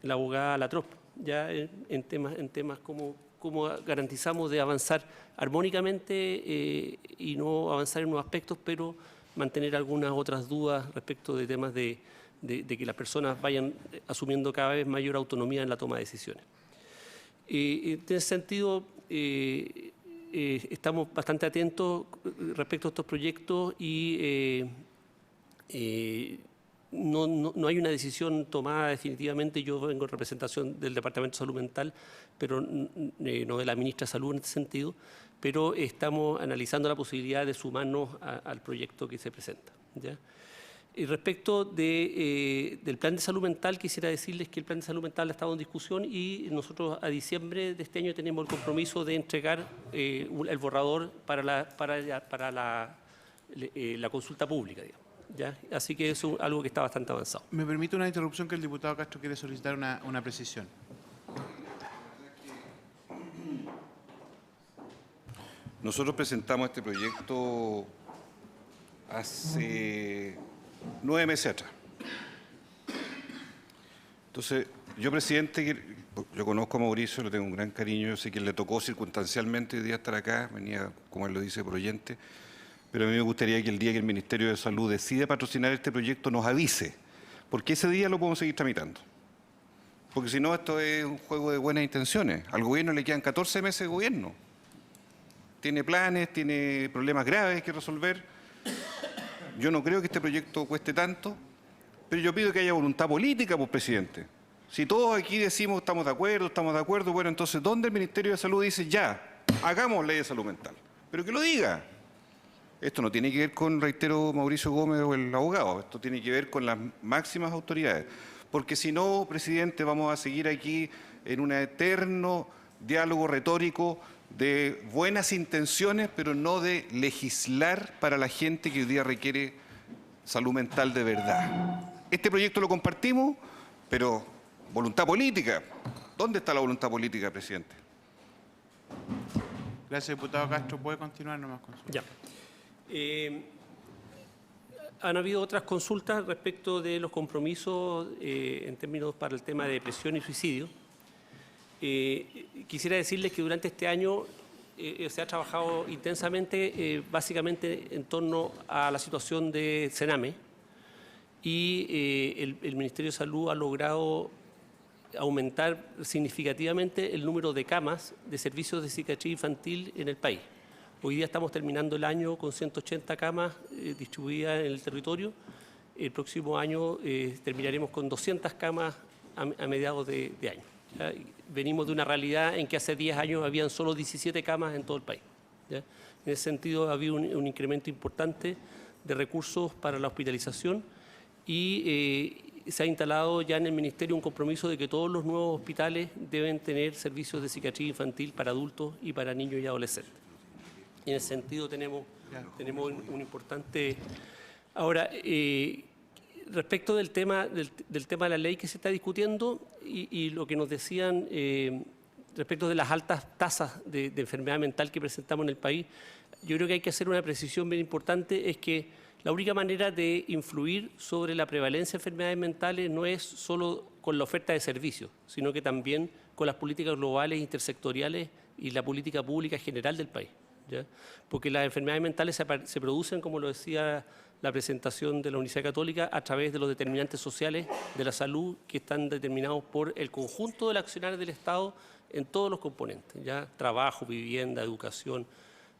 la abogada Latrop, ya en temas como cómo garantizamos de avanzar armónicamente y no avanzar en unos aspectos, pero mantener algunas otras dudas respecto de temas de que las personas vayan asumiendo cada vez mayor autonomía en la toma de decisiones. En ese sentido, estamos bastante atentos respecto a estos proyectos y no hay una decisión tomada definitivamente. Yo vengo en representación del Departamento de Salud Mental, pero no de la Ministra de Salud en este sentido, pero estamos analizando la posibilidad de sumarnos al proyecto que se presenta, ¿ya? Y respecto del plan de salud mental, quisiera decirles que el plan de salud mental ha estado en discusión y nosotros a diciembre de este año tenemos el compromiso de entregar el borrador para la consulta pública, digamos, ¿ya? Así que eso es algo que está bastante avanzado. Me permite una interrupción que el diputado Castro quiere solicitar una precisión. Nosotros presentamos este proyecto hace 9 meses atrás. Entonces, yo, presidente, yo conozco a Mauricio, le tengo un gran cariño, yo sé que le tocó circunstancialmente hoy día estar acá, venía, como él lo dice, por oyente, pero a mí me gustaría que el día que el Ministerio de Salud decida patrocinar este proyecto nos avise, porque ese día lo podemos seguir tramitando. Porque si no, esto es un juego de buenas intenciones. Al gobierno le quedan 14 meses de gobierno. Tiene planes, tiene problemas graves que resolver. Yo no creo que este proyecto cueste tanto, pero yo pido que haya voluntad política, pues, presidente. Si todos aquí decimos estamos de acuerdo, bueno, entonces, ¿dónde el Ministerio de Salud dice ya, hagamos ley de salud mental? Pero que lo diga. Esto no tiene que ver con, reitero, Mauricio Gómez o el abogado, esto tiene que ver con las máximas autoridades. Porque si no, presidente, vamos a seguir aquí en un eterno diálogo retórico de buenas intenciones, pero no de legislar para la gente que hoy día requiere salud mental de verdad. Este proyecto lo compartimos, pero voluntad política. ¿Dónde está la voluntad política, presidente? Gracias, diputado Castro. ¿Puede continuar nomás con su... Ya. Han habido otras consultas respecto de los compromisos en términos para el tema de depresión y suicidio. Quisiera decirles que durante este año se ha trabajado intensamente, básicamente en torno a la situación de Sename, y el Ministerio de Salud ha logrado aumentar significativamente el número de camas de servicios de psiquiatría infantil en el país. Hoy día estamos terminando el año con 180 camas distribuidas en el territorio. El próximo año terminaremos con 200 camas a mediados de año. ¿Ya? Venimos de una realidad en que hace 10 años habían solo 17 camas en todo el país, ¿ya? En ese sentido ha habido un incremento importante de recursos para la hospitalización y se ha instalado ya en el Ministerio un compromiso de que todos los nuevos hospitales deben tener servicios de psiquiatría infantil para adultos y para niños y adolescentes. En ese sentido tenemos un importante... Ahora, respecto del tema de la ley que se está discutiendo y lo que nos decían respecto de las altas tasas de enfermedad mental que presentamos en el país, yo creo que hay que hacer una precisión bien importante, es que la única manera de influir sobre la prevalencia de enfermedades mentales no es solo con la oferta de servicios, sino que también con las políticas globales, intersectoriales y la política pública general del país, ¿ya? Porque las enfermedades mentales se producen, como lo decía la presentación de la Universidad Católica, a través de los determinantes sociales de la salud que están determinados por el conjunto del accionar del Estado en todos los componentes, ¿ya? Trabajo, vivienda, educación,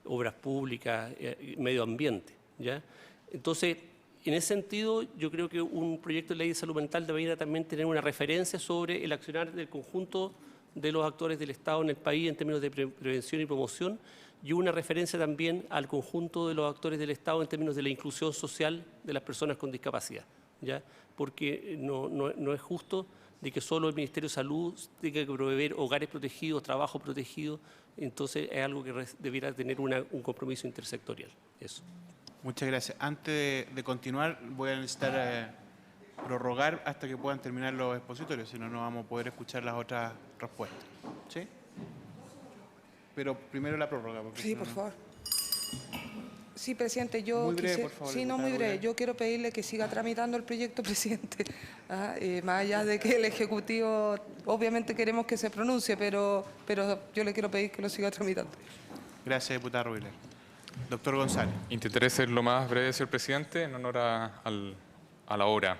obras públicas, medio ambiente, ¿ya? Entonces, en ese sentido, yo creo que un proyecto de ley de salud mental debería también tener una referencia sobre el accionar del conjunto de los actores del Estado en el país en términos de prevención y promoción, y una referencia también al conjunto de los actores del Estado en términos de la inclusión social de las personas con discapacidad, ¿ya? Porque no es justo de que solo el Ministerio de Salud tenga que proveer hogares protegidos, trabajo protegido, entonces es algo que debiera tener un compromiso intersectorial. Eso. Muchas gracias. Antes de continuar, voy a necesitar prorrogar hasta que puedan terminar los expositorios, si no, no vamos a poder escuchar las otras respuestas. ¿Sí? Pero primero la prórroga. Sí, por favor. Sí, presidente, yo muy breve, por favor, sí, no muy breve. Yo quiero pedirle que siga tramitando el proyecto, presidente. Más allá de que el Ejecutivo, obviamente queremos que se pronuncie, pero yo le quiero pedir que lo siga tramitando. Gracias, diputada Rubiler. Doctor González. Intentaré ser lo más breve, señor presidente, en honor a la hora.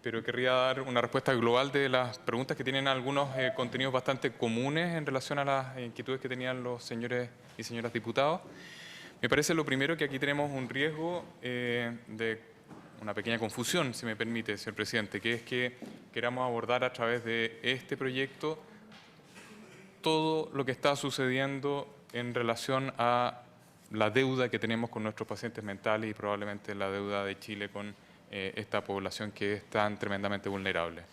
Pero querría dar una respuesta global de las preguntas que tienen algunos contenidos bastante comunes en relación a las inquietudes que tenían los señores y señoras diputados. Me parece lo primero que aquí tenemos un riesgo de una pequeña confusión, si me permite, señor presidente, que es que queramos abordar a través de este proyecto todo lo que está sucediendo en relación a la deuda que tenemos con nuestros pacientes mentales y probablemente la deuda de Chile con esta población que es tan tremendamente vulnerable.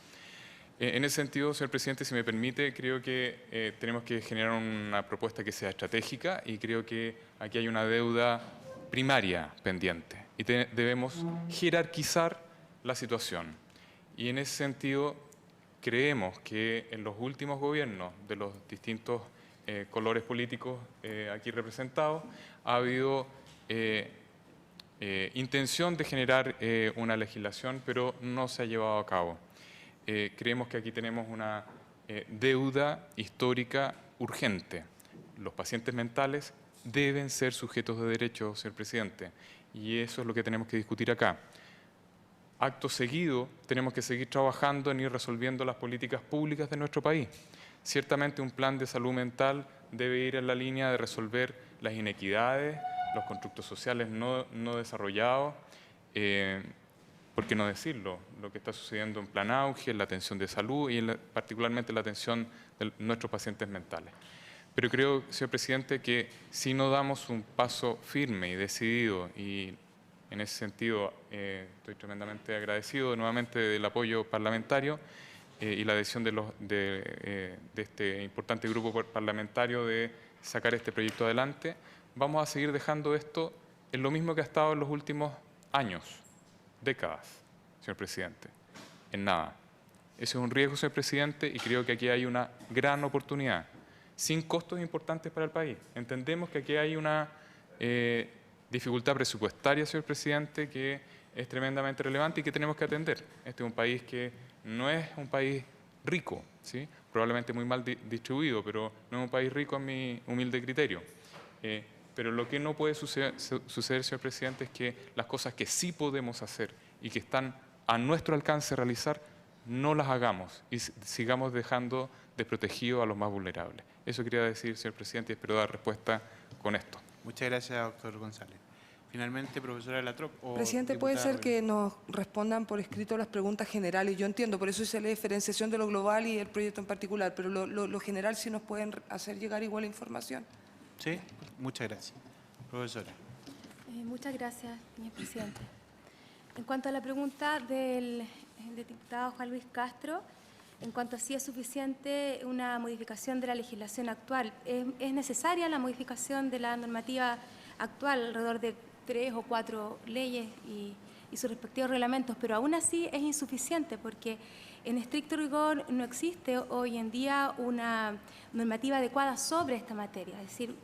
En ese sentido, señor presidente, si me permite, creo que tenemos que generar una propuesta que sea estratégica y creo que aquí hay una deuda primaria pendiente y debemos jerarquizar la situación. Y en ese sentido, creemos que en los últimos gobiernos de los distintos colores políticos aquí representados ha habido intención de generar una legislación, pero no se ha llevado a cabo. Creemos que aquí tenemos una deuda histórica urgente. Los pacientes mentales deben ser sujetos de derecho, señor presidente, y eso es lo que tenemos que discutir acá. Acto seguido, tenemos que seguir trabajando en ir resolviendo las políticas públicas de nuestro país. Ciertamente un plan de salud mental debe ir en la línea de resolver las inequidades, los constructos sociales no desarrollados, ¿por qué no decirlo? Lo que está sucediendo en Plan Auge, en la atención de salud y particularmente en la atención de nuestros pacientes mentales. Pero creo, señor presidente, que si no damos un paso firme y decidido, y en ese sentido estoy tremendamente agradecido nuevamente del apoyo parlamentario y la adhesión de este importante grupo parlamentario de sacar este proyecto adelante, vamos a seguir dejando esto en lo mismo que ha estado en los últimos años, décadas, señor presidente, en nada. Ese es un riesgo, señor presidente, y creo que aquí hay una gran oportunidad, sin costos importantes para el país. Entendemos que aquí hay una dificultad presupuestaria, señor presidente, que es tremendamente relevante y que tenemos que atender. Este es un país que no es un país rico, ¿sí? Probablemente muy mal distribuido, pero no es un país rico en mi humilde criterio. Pero lo que no puede suceder, señor presidente, es que las cosas que sí podemos hacer y que están a nuestro alcance realizar, no las hagamos y sigamos dejando desprotegidos a los más vulnerables. Eso quería decir, señor presidente, y espero dar respuesta con esto. Muchas gracias, doctor González. Finalmente, profesora Latrop. Presidente, puede ser que nos respondan por escrito las preguntas generales. Yo entiendo, por eso hice la diferenciación de lo global y el proyecto en particular, pero lo general sí nos pueden hacer llegar igual información. Sí, muchas gracias. Profesora. Muchas gracias, señor presidente. En cuanto a la pregunta del diputado Juan Luis Castro, en cuanto a si es suficiente una modificación de la legislación actual, es necesaria la modificación de la normativa actual, alrededor de 3 o 4 leyes y sus respectivos reglamentos, pero aún así es insuficiente porque en estricto rigor no existe hoy en día una normativa adecuada sobre esta materia. Es decir,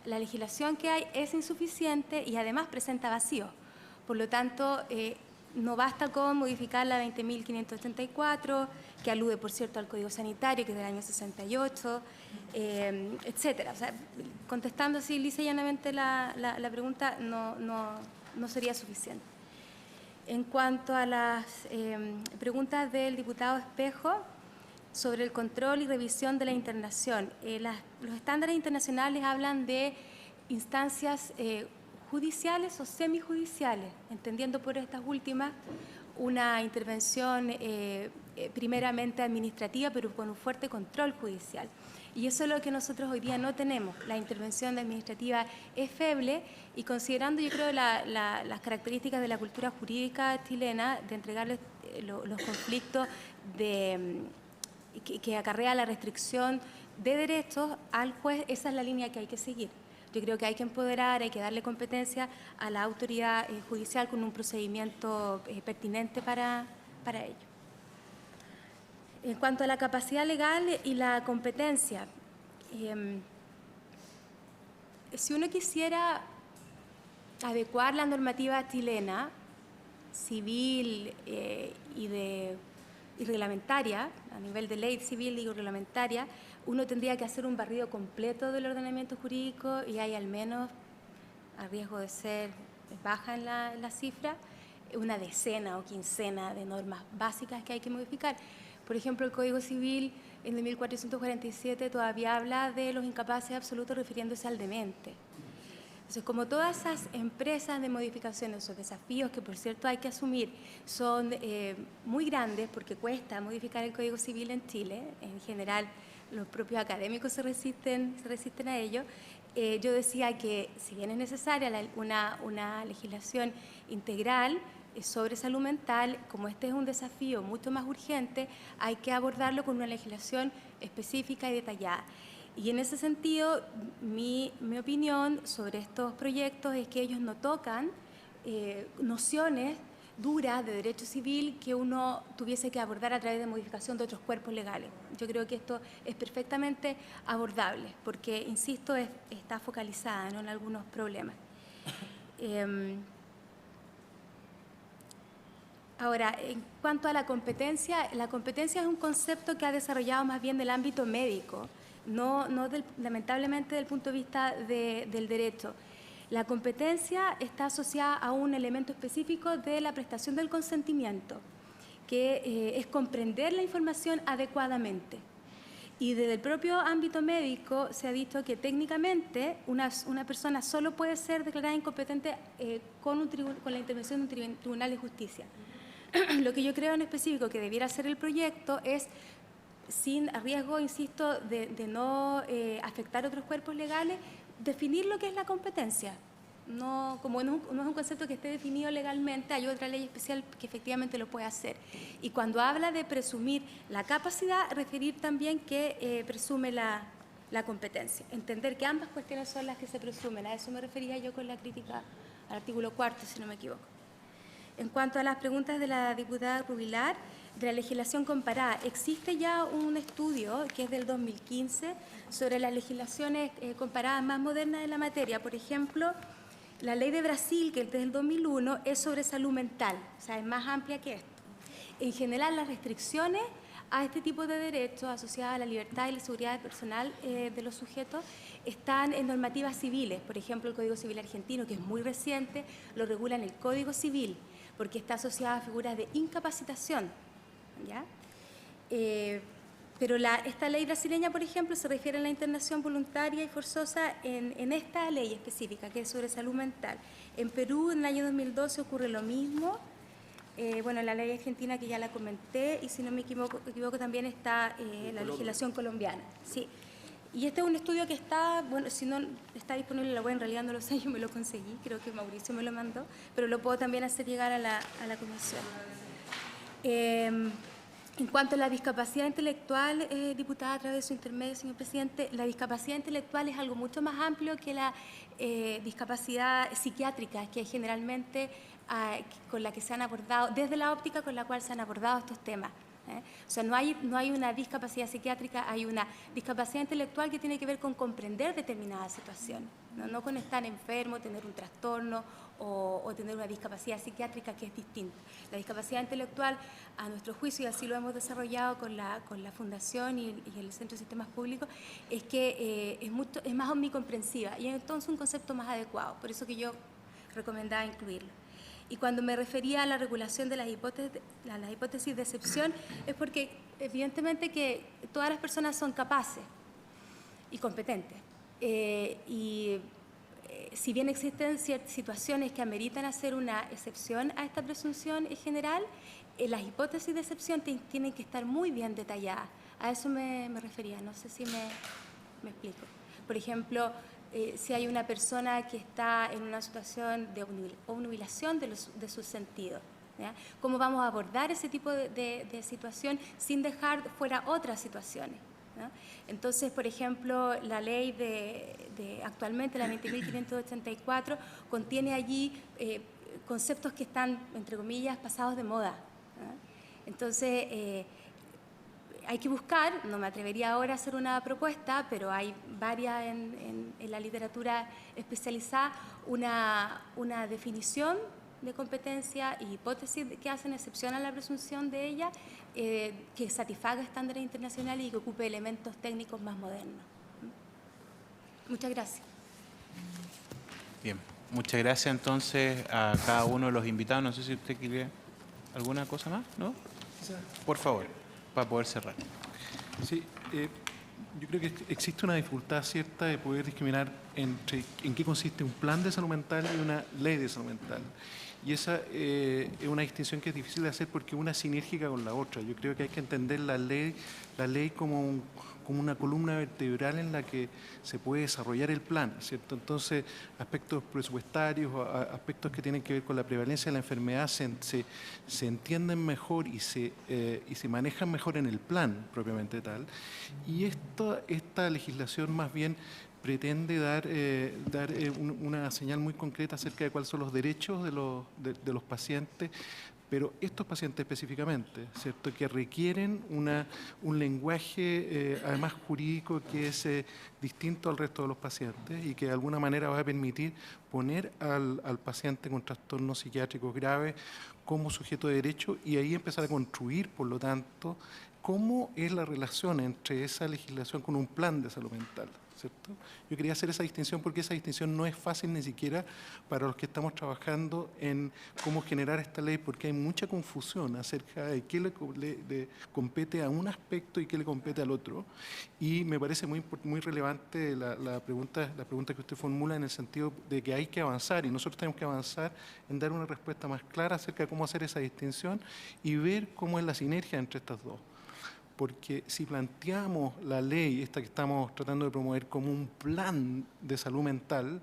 la legislación que hay es insuficiente y además presenta vacíos. Por lo tanto, no basta con modificar la 20.584, que alude, por cierto, al Código Sanitario, que es del año 68, etcétera. O sea, contestando así lisa y llanamente la pregunta, no sería suficiente. En cuanto a las preguntas del diputado Espejo sobre el control y revisión de la internación, los estándares internacionales hablan de instancias judiciales o semijudiciales, entendiendo por estas últimas una intervención primeramente administrativa, pero con un fuerte control judicial. Y eso es lo que nosotros hoy día no tenemos. La intervención administrativa es feble y considerando, yo creo, las características de la cultura jurídica chilena, de entregarles los conflictos que acarrea la restricción de derechos al juez, esa es la línea que hay que seguir. Yo creo que hay que empoderar, hay que darle competencia a la autoridad judicial con un procedimiento pertinente para ello. En cuanto a la capacidad legal y la competencia, si uno quisiera adecuar la normativa chilena, civil y reglamentaria, a nivel de ley civil y reglamentaria, uno tendría que hacer un barrido completo del ordenamiento jurídico y hay al menos, a riesgo de ser baja en la cifra, una decena o quincena de normas básicas que hay que modificar. Por ejemplo, el Código Civil en 1447 todavía habla de los incapaces absolutos refiriéndose al demente. Entonces, como todas esas empresas de modificaciones, esos desafíos que, por cierto, hay que asumir, son muy grandes porque cuesta modificar el Código Civil en Chile, en general los propios académicos se resisten a ello, yo decía que si bien es necesaria una legislación integral, sobre salud mental, como este es un desafío mucho más urgente, hay que abordarlo con una legislación específica y detallada. Y en ese sentido, mi opinión sobre estos proyectos es que ellos no tocan nociones duras de derecho civil que uno tuviese que abordar a través de modificación de otros cuerpos legales. Yo creo que esto es perfectamente abordable, porque, insisto, está focalizada, ¿no?, en algunos problemas. Ahora, en cuanto a la competencia es un concepto que ha desarrollado más bien del ámbito médico, lamentablemente del punto de vista del derecho. La competencia está asociada a un elemento específico de la prestación del consentimiento, que es comprender la información adecuadamente. Y desde el propio ámbito médico se ha dicho que técnicamente una persona solo puede ser declarada incompetente con la intervención de un tribunal de justicia. Lo que yo creo en específico que debiera ser el proyecto es, sin riesgo, insisto, de no afectar otros cuerpos legales, definir lo que es la competencia. Como no es un concepto que esté definido legalmente, hay otra ley especial que efectivamente lo puede hacer. Y cuando habla de presumir la capacidad, referir también que presume la competencia. Entender que ambas cuestiones son las que se presumen. A eso me refería yo con la crítica al artículo 4, si no me equivoco. En cuanto a las preguntas de la diputada Rubilar, de la legislación comparada, existe ya un estudio que es del 2015 sobre las legislaciones comparadas más modernas de la materia. Por ejemplo, la ley de Brasil, que es del 2001, es sobre salud mental, o sea, es más amplia que esto. En general, las restricciones a este tipo de derechos asociados a la libertad y la seguridad personal de los sujetos están en normativas civiles. Por ejemplo, el Código Civil argentino, que es muy reciente, lo regula en el Código Civil, porque está asociado a figuras de incapacitación, ¿ya? Pero esta ley brasileña, por ejemplo, se refiere a la internación voluntaria y forzosa en esta ley específica, que es sobre salud mental. En Perú, en el año 2012, ocurre lo mismo. Bueno, la ley argentina que ya la comenté, y si no me equivoco también está la legislación colombiana. Sí. Y este es un estudio que está, bueno, si no está disponible en la web, en realidad no lo sé, yo me lo conseguí, creo que Mauricio me lo mandó, pero lo puedo también hacer llegar a la comisión. En cuanto a la discapacidad intelectual, diputada, a través de su intermedio, señor presidente, la discapacidad intelectual es algo mucho más amplio que la discapacidad psiquiátrica, que es generalmente con la que se han abordado, desde la óptica con la cual se han abordado estos temas. O sea, no hay una discapacidad psiquiátrica, hay una discapacidad intelectual que tiene que ver con comprender determinadas situaciones, no con estar enfermo, tener un trastorno o tener una discapacidad psiquiátrica, que es distinta. La discapacidad intelectual, a nuestro juicio, y así lo hemos desarrollado con la Fundación y el Centro de Sistemas Públicos, es que es más omnicomprensiva y es entonces un concepto más adecuado, por eso que yo recomendaba incluirlo. Y cuando me refería a la regulación de las hipótesis de excepción, es porque evidentemente que todas las personas son capaces y competentes. Si bien existen ciertas situaciones que ameritan hacer una excepción a esta presunción en general, las hipótesis de excepción tienen que estar muy bien detalladas. A eso me refería, no sé si me explico. Por ejemplo, si hay una persona que está en una situación de obnubilación de sus sentidos, ¿ya? ¿Cómo vamos a abordar ese tipo de situación sin dejar fuera otras situaciones, ¿no? Entonces, por ejemplo, la ley actualmente, la 20.584, contiene allí conceptos que están, entre comillas, pasados de moda, ¿no? Entonces, hay que buscar, no me atrevería ahora a hacer una propuesta, pero hay varias en la literatura especializada, una definición de competencia y hipótesis que hacen excepción a la presunción de ella, que satisfaga estándares internacionales y que ocupe elementos técnicos más modernos. Muchas gracias. Bien, muchas gracias entonces a cada uno de los invitados. No sé si usted quiere alguna cosa más, ¿no? Por favor, para poder cerrar. Sí, yo creo que existe una dificultad cierta de poder discriminar entre en qué consiste un plan de salud mental y una ley de salud mental. Y esa es una distinción que es difícil de hacer porque una es sinérgica con la otra. Yo creo que hay que entender la ley como como una columna vertebral en la que se puede desarrollar el plan, ¿cierto? Entonces, aspectos presupuestarios, aspectos que tienen que ver con la prevalencia de la enfermedad se entienden mejor y se manejan mejor en el plan propiamente tal. Y esta legislación más bien pretende dar una señal muy concreta acerca de cuáles son los derechos de los pacientes, pero estos pacientes específicamente, ¿cierto?, que requieren un lenguaje además jurídico que es distinto al resto de los pacientes y que de alguna manera va a permitir poner al paciente con trastornos psiquiátricos graves como sujeto de derecho y ahí empezar a construir, por lo tanto, cómo es la relación entre esa legislación con un plan de salud mental, ¿cierto? Yo quería hacer esa distinción porque esa distinción no es fácil ni siquiera para los que estamos trabajando en cómo generar esta ley, porque hay mucha confusión acerca de qué le compete a un aspecto y qué le compete al otro. Y me parece muy relevante la pregunta que usted formula en el sentido de que hay que avanzar y nosotros tenemos que avanzar en dar una respuesta más clara acerca de cómo hacer esa distinción y ver cómo es la sinergia entre estas dos. Porque si planteamos la ley, esta que estamos tratando de promover, como un plan de salud mental,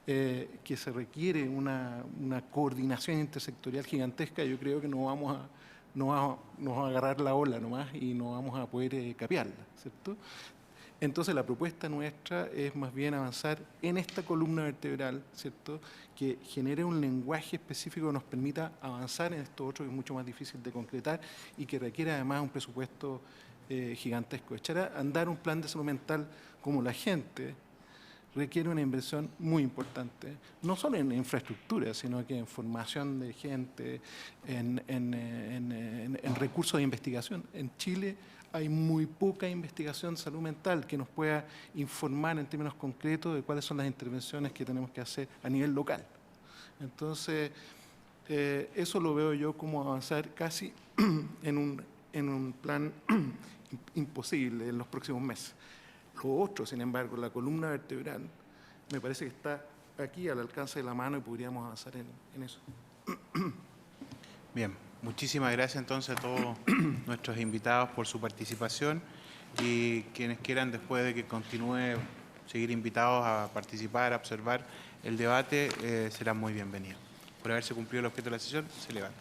que se requiere una coordinación intersectorial gigantesca, yo creo que nos vamos a agarrar la ola nomás y no vamos a poder capearla, ¿cierto? Entonces la propuesta nuestra es más bien avanzar en esta columna vertebral, ¿cierto?, que genere un lenguaje específico que nos permita avanzar en esto otro que es mucho más difícil de concretar y que requiere además un presupuesto gigantesco. Echar a andar un plan de salud mental como la gente requiere una inversión muy importante, no solo en infraestructura, sino que en formación de gente, en recursos de investigación. En Chile hay muy poca investigación de salud mental que nos pueda informar en términos concretos de cuáles son las intervenciones que tenemos que hacer a nivel local. Entonces, eso lo veo yo como avanzar casi en un plan imposible en los próximos meses. Lo otro, sin embargo, la columna vertebral, me parece que está aquí al alcance de la mano y podríamos avanzar en eso. Bien, muchísimas gracias entonces a todos nuestros invitados por su participación y quienes quieran después de que continúe seguir invitados a participar, a observar el debate, serán muy bienvenidos. Por haberse cumplido el objeto de la sesión, se levanta.